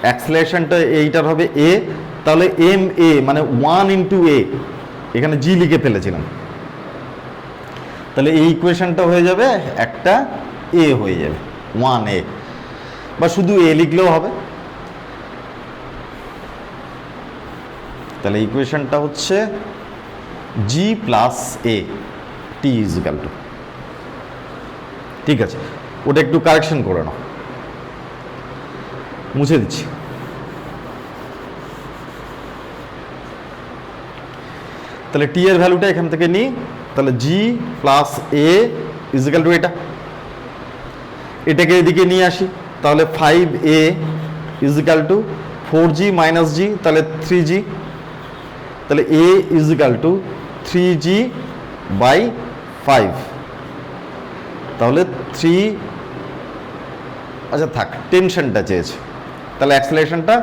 অ্যাক্সেলারেশনটা এইটার হবে a, তাহলে এম এ মানে 1 ইন্টু এ, এখানে জি লিখে ফেলেছিলাম, তাহলে এই ইকুয়েশনটা হয়ে যাবে একটা এ হয়ে যাবে 1a, বা শুধু এ লিখলেও হবে। তাহলে ইকুয়েশনটা হচ্ছে জি plus A T is equal two, ঠিক আছে, ওটা একটু কারেকশন করে নাও, মুছে দিচ্ছি। তাহলে টি এর ভ্যালুটা এখান থেকে নিই, তাহলে G plus A is equal to এটাকে এদিকে নিয়ে আসি, তাহলে 5a is equal to 4g minus G, তাহলে 3g, তাহলে a is equal to 3g by 5, তাহলে 3, আচ্ছা থাক, টেনশনটা চেয়েছে, তাহলে অ্যাক্সেলারেশনটা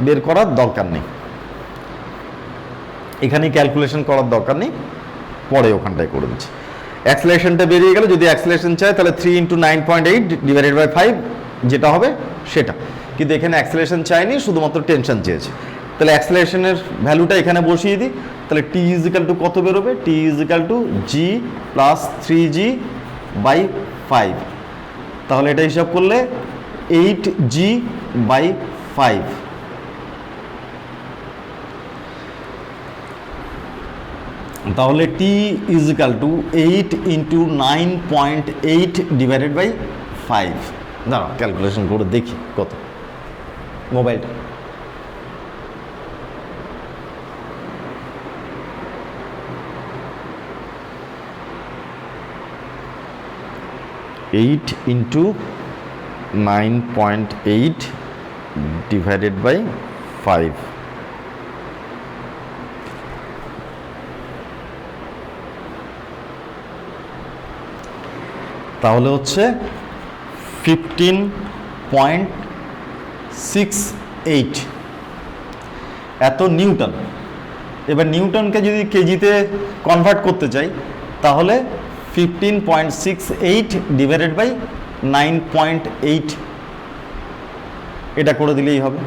বের করার দরকার নেই, এখানেই ক্যালকুলেশন করার দরকার নেই, পরে ওখানটায় করে দিচ্ছি। অ্যাক্সেলারেশনটা বেরিয়ে গেল, যদি অ্যাক্সেলারেশন চাই তাহলে 3 ইন্টু 9.8 ডিভাইডেড বাই 5 যেটা হবে সেটা, কিন্তু এখানে অ্যাক্সেলারেশন চাইনি, শুধুমাত্র টেনশন চেয়েছে, তাহলে অ্যাক্সেলারেশনের ভ্যালুটা এখানে বসিয়ে দিই, তাহলে টি ইজ ইকাল টু কত বেরোবে, T is equal to G plus 3g by 5, তাহলে এটা হিসাব করলে 8g বাই 5, তাহলে T is equal to 8 into 9.8 divided by 5, দাঁড়াও ক্যালকুলেশন করে দেখি কত, মোবাইলটা এইট ইন্টু 9.8 ডিভাইডেড বাই 5, তাহলে হচ্ছে 15.68 এত নিউটন। এবার নিউটনকে যদি কেজিতে কনভার্ট করতে চাই তাহলে 15.68 ডিভাইডেড বাই 9.8 এটা করে দিলেই হবে,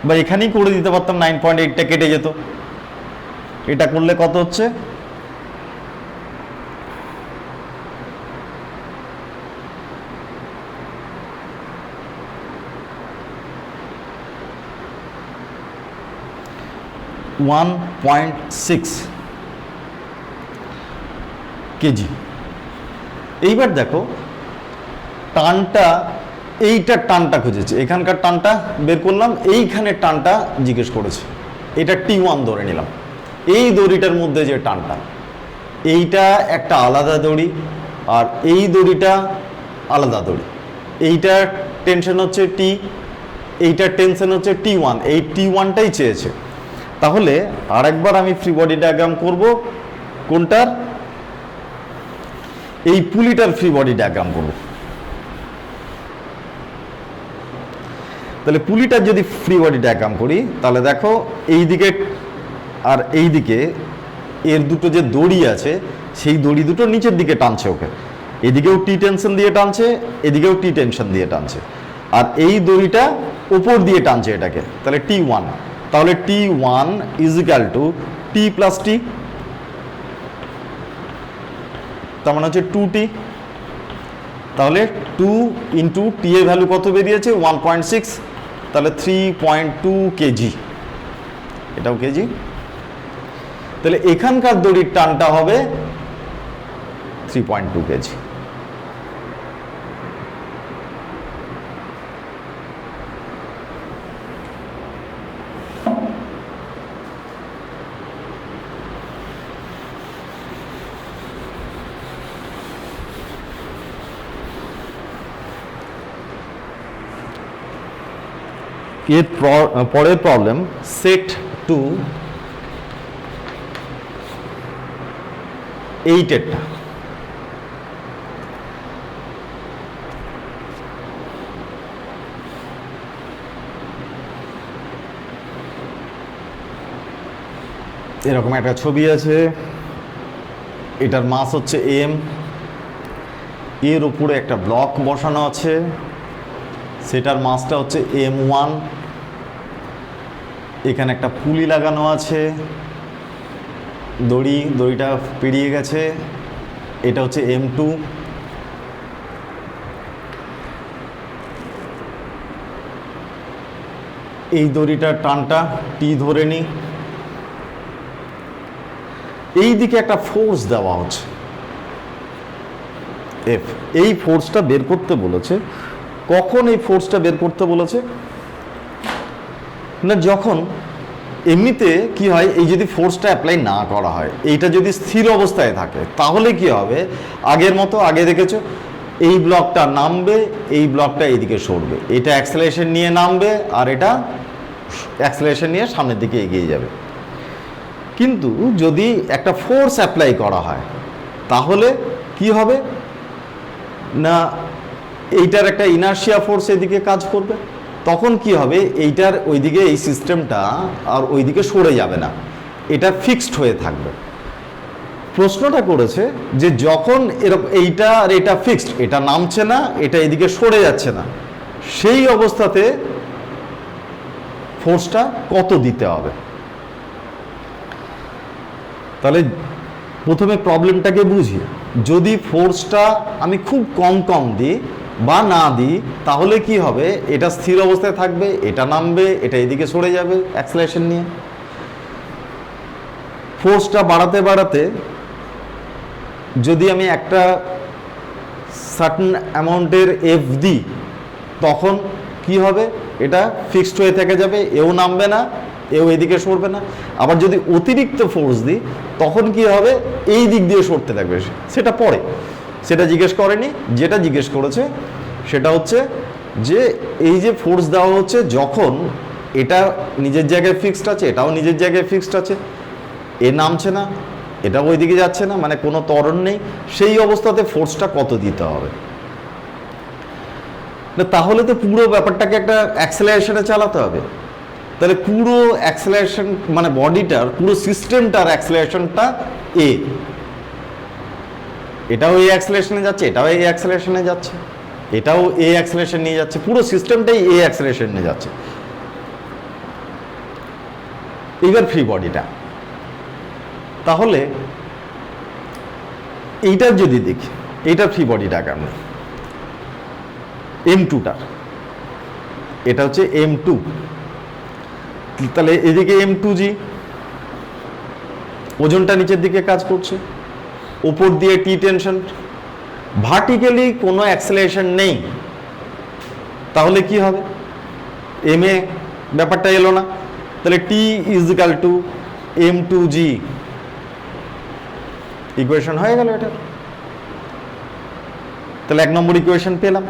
বা এখানেই করে দিতে পারতাম, 9.8টা কেটে যেত, এটা করলে কত হচ্ছে 1.6 কেজি। এইবার দেখো টানটা, এইটার টানটা খুঁজেছে, এখানকার টানটা বের করলাম, এইখানের টানটা জিজ্ঞেস করেছে, এটা T1 ধরে নিলাম, এই দড়িটার মধ্যে যে টানটা, এইটা একটা আলাদা দড়ি আর এই দড়িটা আলাদা দড়ি, এইটার টেনশন হচ্ছে T, এইটার টেনশন হচ্ছে T1, এই T1টাই চেয়েছে। তাহলে আরেকবার আমি ফ্রি বডি ডায়াগ্রাম করব, কোনটার, এই পুলিটার ফ্রি বডি ডায়াগ্রাম করব। তাহলে পুলিটার যদি ফ্রি বডি ডায়াগ্রাম করি তাহলে দেখো এই দিকে আর এই দিকে এর দুটো যে দড়ি আছে সেই দড়ি দুটো নিচের দিকে টানছে ওকে, এদিকেও টি টেনশন দিয়ে টানছে, এদিকেও টি টেনশন দিয়ে টানছে, আর এই দড়িটা উপর দিয়ে টানছে এটাকে, তাহলে T1, তাহলে T1 is equal to T plus T, তার মানে হচ্ছে 2t, তাহলে 2 ইন্টু টি এর ভ্যালু কত বেরিয়েছে 1.6, তাহলে 3.2 কেজি, এটাও কেজি, তাহলে এখানকার দড়ির টানটা হবে 3.2 কেজি। এর পরের প্রবলেম, সেট টু 8-এরটা, এরকম একটা ছবি আছে, এটার মাস হচ্ছে এম, এর উপরে একটা ব্লক বসানো আছে, সেটার মাসটা হচ্ছে M1, এখানে একটা পুলি লাগানো আছে, দড়িটা পেরিয়ে গেছে, এটা হচ্ছে M2। এই দড়িটার টানটা টি ধরে নিই, এই দিকে একটা ফোর্স দেওয়া হচ্ছে এফ। এই ফোর্সটা বের করতে বলেছে। কখন এই ফোর্সটা বের করতে বলেছে? না, যখন এমনিতে কি হয়, এই যদি ফোর্সটা অ্যাপ্লাই না করা হয়, এইটা যদি স্থির অবস্থায় থাকে, তাহলে কি হবে, আগের মতো, আগে দেখেছো এই ব্লকটা নামবে, এই ব্লকটা এইদিকে সরবে, এটা অ্যাক্সেলারেশন নিয়ে নামবে আর এটা অ্যাক্সেলারেশন নিয়ে সামনের দিকে এগিয়ে যাবে। কিন্তু যদি একটা ফোর্স অ্যাপ্লাই করা হয়, তাহলে কি হবে না, এইটার একটা ইনার্শিয়া ফোর্স এদিকে কাজ করবে, তখন কি হবে, এইটার ওইদিকে এই সিস্টেমটা আর ওইদিকে সরে যাবে না, এটা ফিক্সড হয়ে থাকবে। প্রশ্নটা করেছে যে যখন এরকম এইটা আর এটা ফিক্সড, এটা নামছে না, এটা এদিকে সরে যাচ্ছে না, সেই অবস্থাতে ফোর্সটা কত দিতে হবে। তাহলে প্রথমে প্রবলেমটাকে বুঝি। যদি ফোর্সটা আমি খুব কম দিই বা না দিই, তাহলে কি হবে, এটা স্থির অবস্থায় থাকবে, এটা নামবে, এটা এদিকে সরে যাবে অ্যাক্সেলারেশন নিয়ে। ফোর্সটা বাড়াতে বাড়াতে যদি আমি একটা সার্টেন অ্যামাউন্টের এফ দিই, তখন কি হবে, এটা ফিক্সড হয়ে থেকে যাবে, এও নামবে না, এও এদিকে সরবে না। আবার যদি অতিরিক্ত ফোর্স দিই, তখন কি হবে, এই দিক দিয়ে সরতে থাকবে। সেটা পরে, সেটা জিজ্ঞেস করেনি। যেটা জিজ্ঞেস করেছে সেটা হচ্ছে যে এই যে ফোর্স দেওয়া হচ্ছে, যখন এটা নিজের জায়গায় ফিক্সড আছে, এটাও নিজের জায়গায় ফিক্সড আছে, এ নামছে না, এটাও ওইদিকে যাচ্ছে না, মানে কোনো ত্বরণ নেই, সেই অবস্থাতে ফোর্সটা কত দিতে হবে। তাহলে তো পুরো ব্যাপারটাকে একটা অ্যাক্সেলারেশনে চালাতে হবে। তাহলে পুরো অ্যাক্সেলারেশন মানে বডিটার পুরো সিস্টেমটার অ্যাক্সেলারেশনটা এ, এটাও এই অ্যাক্সেলারেশনে যাচ্ছে, এটাও এই অ্যাক্সেলারেশনে যাচ্ছে, এটাও এ অ্যাক্সেলারেশন নিয়ে যাচ্ছে, পুরো সিস্টেমটাই এ অ্যাক্সেলারেশন নিয়ে যাচ্ছে। এবার ফ্রি বডিটা, তাহলে এইটার যদি দেখি, এইটার ফ্রি বডিটা কেমন, M2টার, এটা হচ্ছে M2, তাহলে এদিকে M2G, ওজনটা নিচের দিকে কাজ করছে, উপর দিয়ে টি টেনশন, ভার্টিক্যালি কোনো অ্যাক্সেলারেশন নেই, তাহলে কি হবে, এম এ ব্যাপারটা এলো না, তাহলে T = M2G, ইকুয়েশন হয়ে গেল এটা। তাহলে 1 নম্বর ইকুয়েশন পেলাম।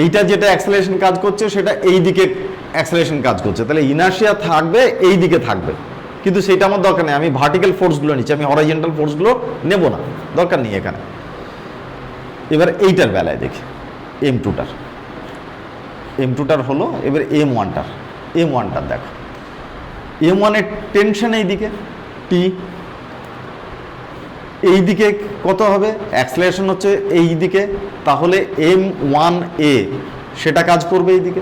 এইটা যেটা অ্যাক্সেলারেশন কাজ করছে, সেটা এই দিকে অ্যাক্সেলারেশন কাজ করছে, তাহলে ইনার্শিয়া থাকবে এই দিকে থাকবে, কিন্তু সেটা আমার দরকার নেই, আমি ভার্টিক্যাল ফোর্সগুলো নিচ্ছি, আমি হরাইজন্টাল ফোর্সগুলো নেব না, দরকার নেই এখানে। এবার এইটার বেলায় দেখি, M2টার হলো, এবার M1টার দেখো, M1 এর টেনশন এই দিকে টি, এই দিকে কত হবে, অ্যাক্সেলারেশন হচ্ছে এই দিকে, তাহলে M1A সেটা কাজ করবে এই দিকে।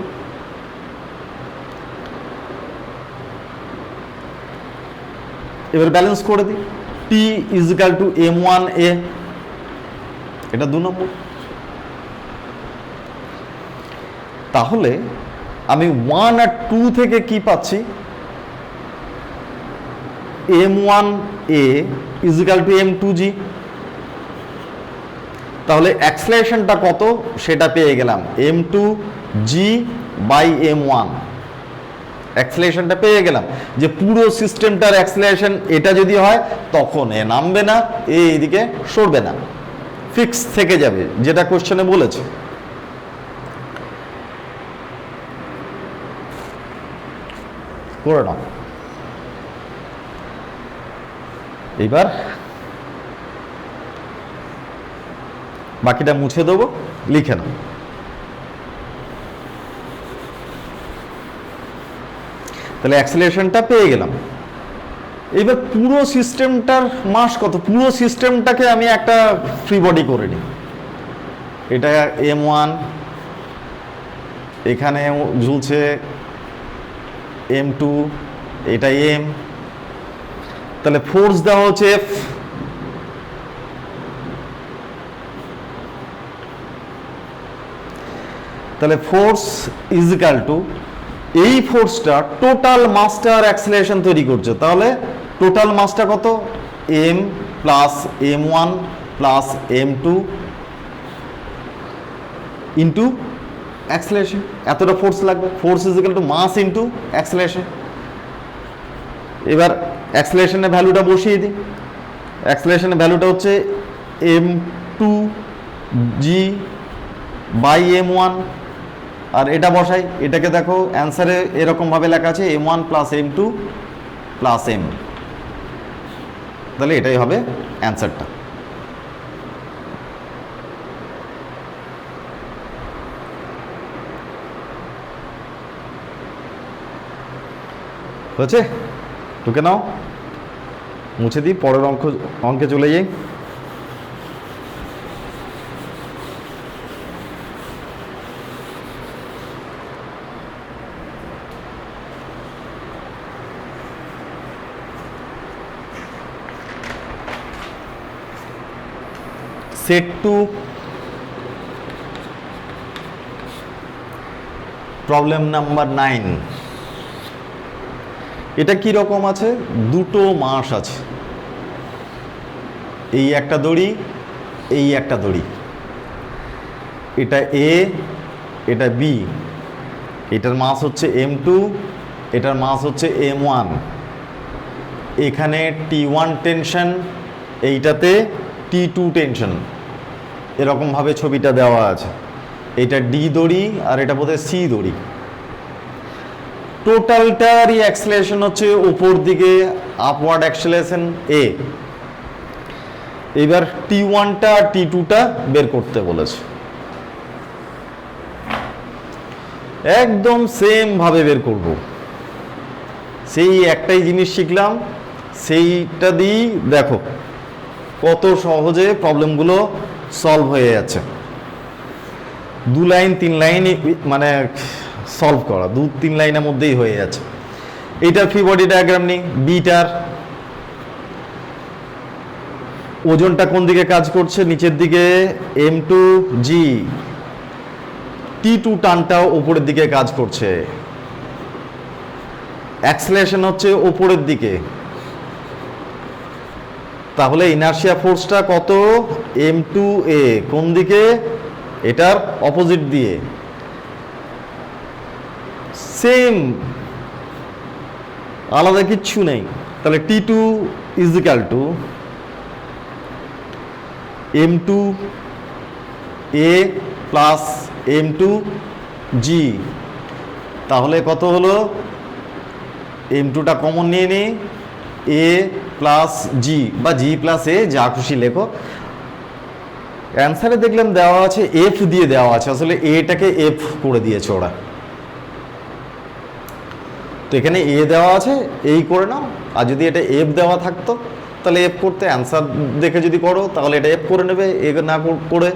এবার ব্যালেন্স করে দিই, T = M1A, এটা 2 নম্বর। তাহলে আমি 1 আর 2 থেকে কি পাচ্ছি, M1A = M2G, তাহলে অ্যাক্সেলারেশনটা কত সেটা পেয়ে গেলাম, M2G/M1, অ্যাক্সেলারেশনটা পেয়ে গেলাম, যে পুরো সিস্টেমটার অ্যাক্সেলারেশন এটা যদি হয়, তখন এ নামবে না, এইদিকে সরবে না, ফিক্স থেকে যাবে, যেটা কোশ্চেনে বলেছে। করে নাও। এইবার বাকিটা মুছে দেবো, লিখে নাও। তাহলে অ্যাক্সেলারেশনটা পেয়ে গেলাম, এবার পুরো সিস্টেমটার মাস কত, পুরো সিস্টেমটাকে আমি একটা ফ্রি বডি করে নিই। এটা M1, এখানে ঝুলছে M2, এটা M, তাহলে ফোর্স দেওয়া হচ্ছে F, তাহলে ফোর্স ইজ ইকাল টু এই ফোর্সটা টোটাল মাসটার অ্যাক্সিলারেশন তৈরি করছে, তাহলে টোটাল মাসটা কত, M plus M1 plus M2 into acceleration, এতটা ফোর্স লাগবে। Force is equal to mass into acceleration. এবার অ্যাক্সিলারেশনের ভ্যালুটা বসিয়ে দিই। অ্যাক্সিলারেশনের ভ্যালুটা হচ্ছে M2G বাই M1, আর এটা বসাই, এটাকে দেখো অ্যান্সারে এরকমভাবে লেখা আছে M1 plus M2 plus M, তাহলে এটাই হবে অ্যান্সারটা। হচ্ছে, ঢুকে নাও, মুছে দিই, পরের অঙ্কে চলে যাই। Set 2, problem number 9। এটা কি রকম আছে, দুটো মাস আছে, এই একটা দড়ি, এই একটা দড়ি, এটা A, এটা B, এটার মাস হচ্ছে M2, এটার মাস হচ্ছে M1, এখানে T1 টেনশন, এইটাতে T2 টেনশন, এরকমভাবে ছবিটা দেওয়া আছে। এটা D দড়ি আর এটা বোধহয় C দড়ি। টোটালটারই অ্যাক্সিলারেশন হচ্ছে উপর দিকে, আপওয়ার্ড অ্যাক্সিলারেশন A। এবার T1টা T2টা বের করতে বলেছে, একদম সেম ভাবে বের করব, সেই একটাই জিনিস শিখলাম, সেইটা দিয়েই দেখো কত সহজে প্রবলেমগুলো সলভ হয়ে যাচ্ছে। 2 লাইন 3 লাইন মানে সলভ করা, 2-3 লাইনের মধ্যেই হয়ে যাচ্ছে। এইটার ফ্রি বডি ডায়াগ্রাম নিই। বিটার ওজনটা কোন দিকে কাজ করছে, নিচের দিকে M2G, T2 টানটাও উপরের দিকে কাজ করছে, অ্যাক্সিলারেশন হচ্ছে উপরের দিকে, তাহলে ইনার্শিয়া ফোর্সটা কত, M2A, কোন দিকে, এটার অপোজিট দিয়ে, সেম, আলাদা কিচ্ছু নেই। তাহলে T2 is equal two M2A plus M2G, তাহলে কত হলো, M2টা কমন নিয়ে নিই, A প্লাস G বা G প্লাস A, যা খুশি লেখো। অ্যান্সারে দেখলাম দেওয়া আছে F দিয়ে দেওয়া আছে, আসলে এটাকে F করে দিয়েছে ওরা, তো এখানে A দেওয়া আছে, এই করে নাও। আর যদি এটা F দেওয়া থাকতো তাহলে F করতে, অ্যান্সার দেখে যদি করো তাহলে এটা F করে নেবে, এ না করে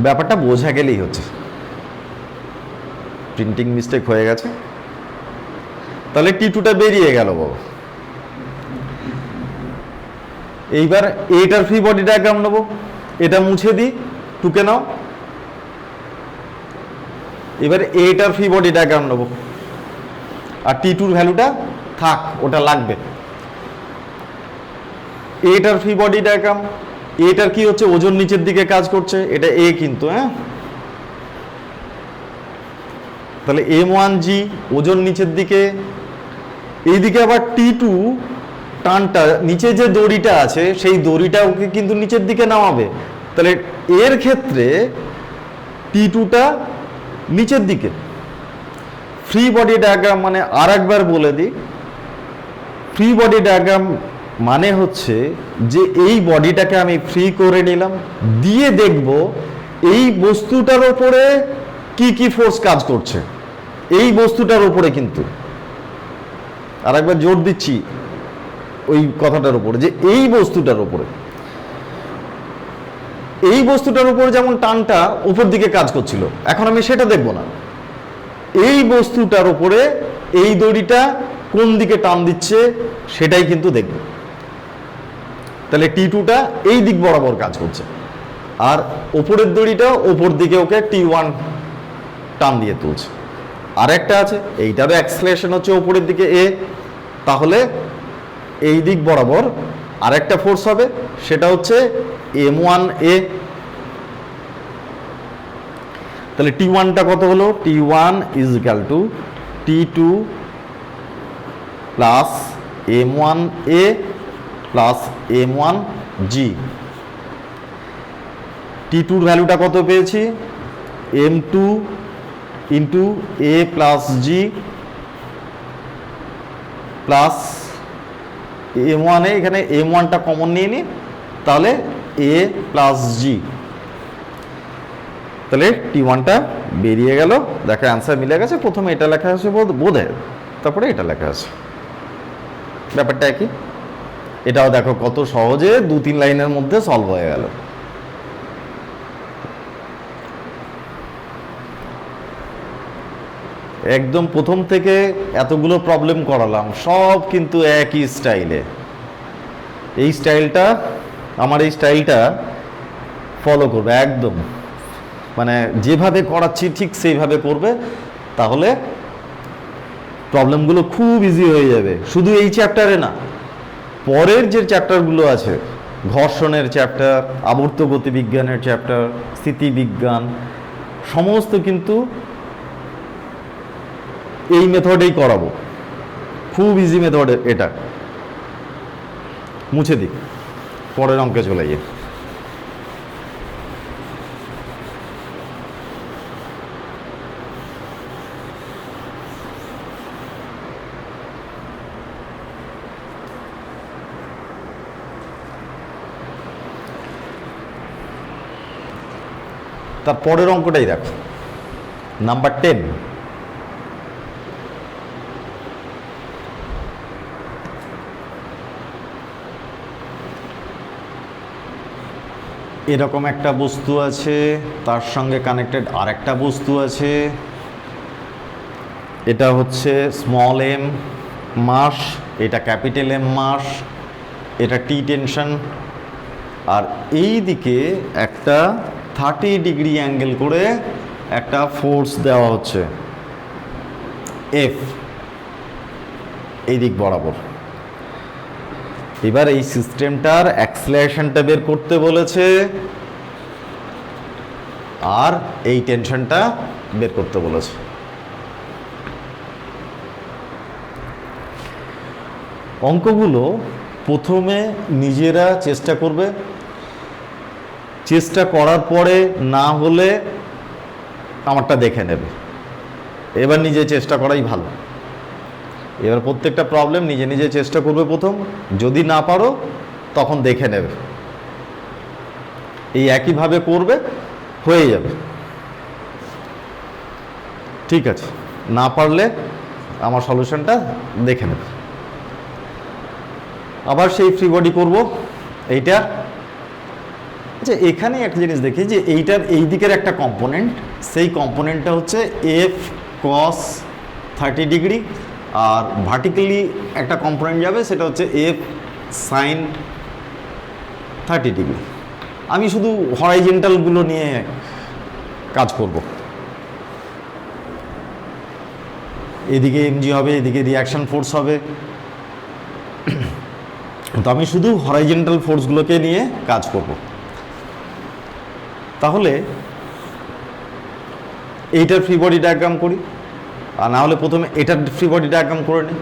ব্যাপারটা বোঝা গেলেই হচ্ছে। প্রিন্টিং মিস্টেক হয়ে গেছে, তাহলে T2টা বেরিয়ে গেল বাবা। এইবার এইটার ফ্রি বডি ডায়াগ্রাম নেবো, এটা মুছে দিই, টুকে নাও। এবার এইটার ফ্রি বডি ডায়াগ্রাম নেবো, আর T2 ভ্যালুটা থাক, ওটা লাগবে। এটার ফ্রি বডি ডায়াগ্রাম, এটার কি হচ্ছে, ওজন নিচের দিকে কাজ করছে, এটা A কিন্তু, হ্যাঁ, তাহলে M1G ওজন নিচের দিকে, এইদিকে আবার T2 টানটা, নিচে যে দড়িটা আছে সেই দড়িটা ওকে কিন্তু নিচের দিকে নামাবে, তাহলে এর ক্ষেত্রে T2টা নিচের দিকে। ফ্রি বডি ডায়াগ্রাম মানে আর একবার বলে দিই, ফ্রি বডি ডায়াগ্রাম মানে হচ্ছে যে এই বডিটাকে আমি ফ্রি করে নিলাম, দিয়ে দেখব এই বস্তুটার উপরে কি কি ফোর্স কাজ করছে, এই বস্তুটার উপরে। কিন্তু আর একবার জোর দিচ্ছি, ওই কথাটার উপরে, যে এই বস্তুটার উপরে, এই বস্তুটার উপরে যেমন টানটা উপর দিকে কাজ করছিল, এখন আমি সেটা দেখব না, এই বস্তুটার উপরে এই দড়িটা কোন দিকে টান দিচ্ছে সেটাই কিন্তু দেখব। তাহলে T2টা এই দিক বরাবর কাজ করছে, আর ওপরের দড়িটা ওপর দিকে ওকে T1 টান দিয়ে তুলছে। আর একটা আছে, এইটারও অ্যাক্সেলারেশন হচ্ছে ওপরের দিকে A, তাহলে এই দিক বরাবর আরেকটা ফোর্স হবে, সেটা হচ্ছে M1A। তাহলে T1টা কত হলো? T1 is equal to T2 plus M1A plus M1G। T2 এর ভ্যালুটা কত পেয়েছি? M2 into A plus G plus M1A, এখানে M1টা কমন নিয়ে নিই, তাহলে A প্লাস G। তাহলে T1টা বেরিয়ে গেল, দেখো অ্যান্সার মিলে গেছে। প্রথমে এটা লেখা আছে বোধে, তারপরে এটা লেখা আছে, ব্যাপারটা একই। এটাও দেখো কত সহজে 2-3 লাইনের মধ্যে সলভ হয়ে গেল। একদম প্রথম থেকে এতগুলো প্রবলেম করালাম, সব কিন্তু একই স্টাইলে। এই স্টাইলটা, আমার এই স্টাইলটা ফলো করবে একদম, মানে যেভাবে করাচ্ছি ঠিক সেইভাবে করবে, তাহলে প্রবলেমগুলো খুব ইজি হয়ে যাবে। শুধু এই চ্যাপ্টারে না, পরের যে চ্যাপ্টারগুলো আছে, ঘর্ষণের চ্যাপ্টার, আবর্ত গতিবিজ্ঞানের চ্যাপ্টার, স্থিতিবিজ্ঞান, সমস্ত কিন্তু এই মেথডেই করাবো। খুব ইজি মেথড এটা। মুছে দিই, পরের অঙ্কে চলে যাই। তার পরের অঙ্কটাই দেখো, নাম্বার 10। এরকম একটা বস্তু আছে, তার সঙ্গে কানেক্টেড আর একটা বস্তু আছে। এটা হচ্ছে স্মল m মাস, এটা ক্যাপিটাল M মাস, এটা T টেনশন, আর এই দিকে একটা 30 ডিগ্রি অ্যাঙ্গেল করে একটা ফোর্স দেওয়া হচ্ছে F এই দিক বরাবর। এবার এই সিস্টেমটার অ্যাক্সেলারেশনটা বের করতে বলেছে, আর এই টেনশনটা বের করতে বলেছে। অঙ্কগুলো প্রথমে নিজেরা চেষ্টা করবে, চেষ্টা করার পরে না হলে আমারটা দেখে নেবে। এবার নিজে চেষ্টা করাই ভালো। এবার প্রত্যেকটা প্রবলেম নিজে নিজে চেষ্টা করবে প্রথম, যদি না পারো তখন দেখে নেবে। এই একইভাবে করবে, হয়ে যাবে। ঠিক আছে, না পারলে আমার সলিউশনটা দেখে নেবে। আবার সেই ফ্রি বডি করবো এইটা। আচ্ছা, এখানে একটা জিনিস দেখি যে এইটার এই দিকের একটা কম্পোনেন্ট, সেই কম্পোনেন্টটা হচ্ছে F cos 30 ডিগ্রি, আর ভার্টিক্যালি একটা কম্পোনেন্ট যাবে, সেটা হচ্ছে F sin 30 ডিগ্রি। আমি শুধু হরাইজেন্টালগুলো নিয়ে কাজ করব। এদিকে mg হবে, এদিকে রিয়াকশন ফোর্স হবে, তো আমি শুধু হরাইজেন্টাল ফোর্সগুলোকে নিয়ে কাজ করব। তাহলে এইটার ফ্রি বডি ডায়াগ্রাম করি, আর না হলে প্রথমে এটার ফ্রি বডি ডায়াগ্রাম করে নিই।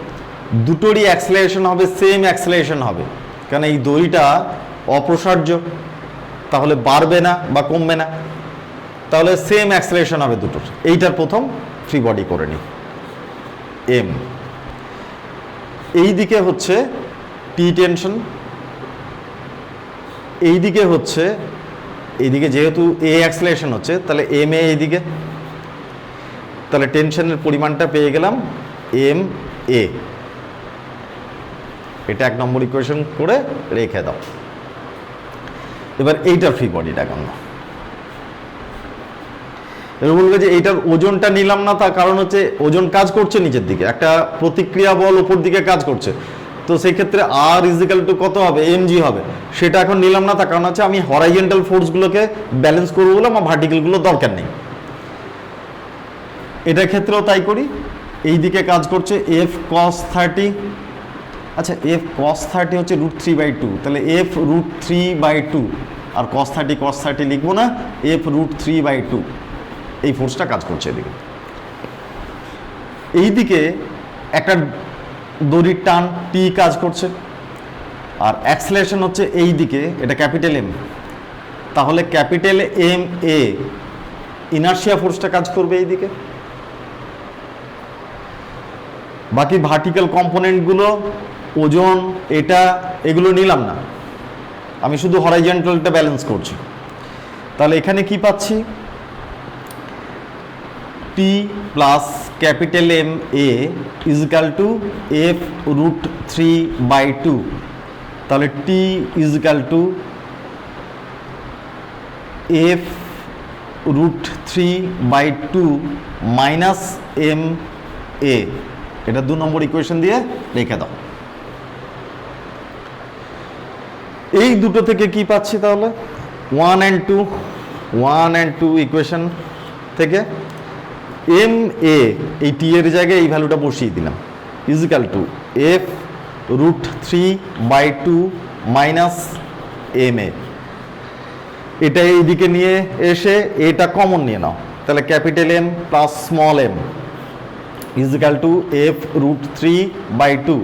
দুটোরই অ্যাক্সেলারেশন হবে, সেম অ্যাক্সেলারেশন হবে, কারণ এই দড়িটা অপ্রসার্য, তাহলে বাড়বে না বা কমবে না, তাহলে সেম অ্যাক্সেলারেশন হবে দুটোর। এইটার প্রথম ফ্রি বডি করে নিই, M। এই দিকে হচ্ছে T টেনশন, এই দিকে হচ্ছে, এইদিকে যেহেতু A অ্যাক্সেলারেশন হচ্ছে, তাহলে MA এইদিকে, তাহলে টেনশনের পরিমাণটা পেয়ে গেলাম MA। এটা 1 নম্বর ইকুয়েশন করে রেখে দাও। এবার এইটার ফ্রি বডিটা কেন, এবার বলবে যে এইটার ওজনটা নিলাম না, তার কারণ হচ্ছে ওজন কাজ করছে নিচের দিকে, একটা প্রতিক্রিয়া বল উপর দিকে কাজ করছে, তো সেই ক্ষেত্রে আর ইজিক্যাল টু কত হবে, এমজি হবে। সেটা এখন নিলাম না, তার কারণ হচ্ছে আমি হরাইজন্টাল ফোর্সগুলোকে ব্যালেন্স করবো বলে আমার ভার্টিক্যালগুলো দরকার নেই। এটার ক্ষেত্রেও তাই করি, এই দিকে কাজ করছে এফ কস 30, আচ্ছা এফ কস 30 হচ্ছে √3/2, তাহলে এফ √3/2, আর কস 30 লিখবো না, এফ √3/2, এই ফোর্সটা কাজ করছে এদিকে। এইদিকে একটা দড়ির টান টি কাজ করছে, আর অ্যাক্সেলারেশন হচ্ছে এই দিকে, এটা ক্যাপিটাল এম, তাহলে ক্যাপিটাল এম এ ইনার্শিয়া ফোর্সটা কাজ করবে এইদিকে। বাকি ভার্টিক্যাল কম্পোনেন্টগুলো ওজন এটা এগুলো নিলাম না, আমি শুধু হরাইজন্টালটা ব্যালেন্স করছি। তাহলে এখানে কি পাচ্ছি, T plus capital M A is equal to F √3/2, তাহলে T is equal to F √3/2 minus M A, এটা 2 নম্বর ইকুয়েশন দিয়ে রেখে দাও। এই দুটো থেকে কি পাচ্ছি তাহলে, 1 and 2 ইকুয়েশন থেকে এম এ এই টি এর জায়গায় এই ভ্যালুটা বসিয়ে দিলাম, is equal to F √3/2 minus M A, এটা এইদিকে নিয়ে এসে এটা কমন নিয়ে নাও, তাহলে capital M plus small M is equal to F √3/2,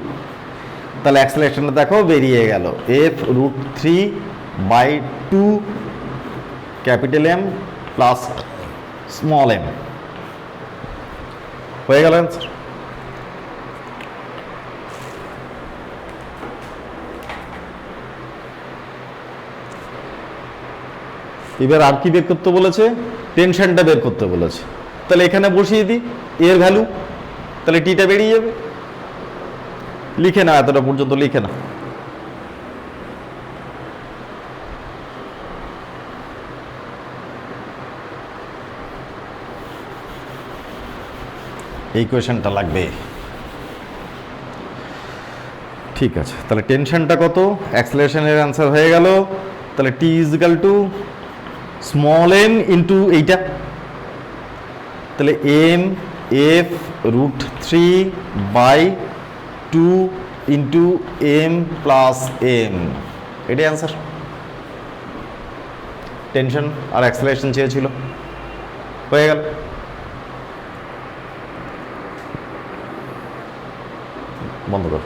তাহলে অ্যাক্সেলারেশনটা দেখো বেরিয়ে গেল F √3/2 capital M plus small M, হয়ে গেল অ্যান্সার। এবার আর কি বের করতে বলেছে, টেনশনটা বের করতে বলেছে, তাহলে এখানে বসিয়ে দিই এর ভ্যালু, তাহলে টিটা বেরিয়ে যাবে। লিখে না, এতটা পর্যন্ত লিখে না। এই কোয়েশনটা লাগবে, ঠিক আছে। তাহলে টেনশনটা কত, অ্যাক্সেলারেশনের অ্যান্সার হয়ে গেল, তাহলে T is equal to small M into এইটা, তাহলে M F √3/2 into M plus M, এটাই অ্যান্সার। টেনশন আর অ্যাক্সেলারেশন চেয়েছিল, হয়ে গেল। বন্ধ কর।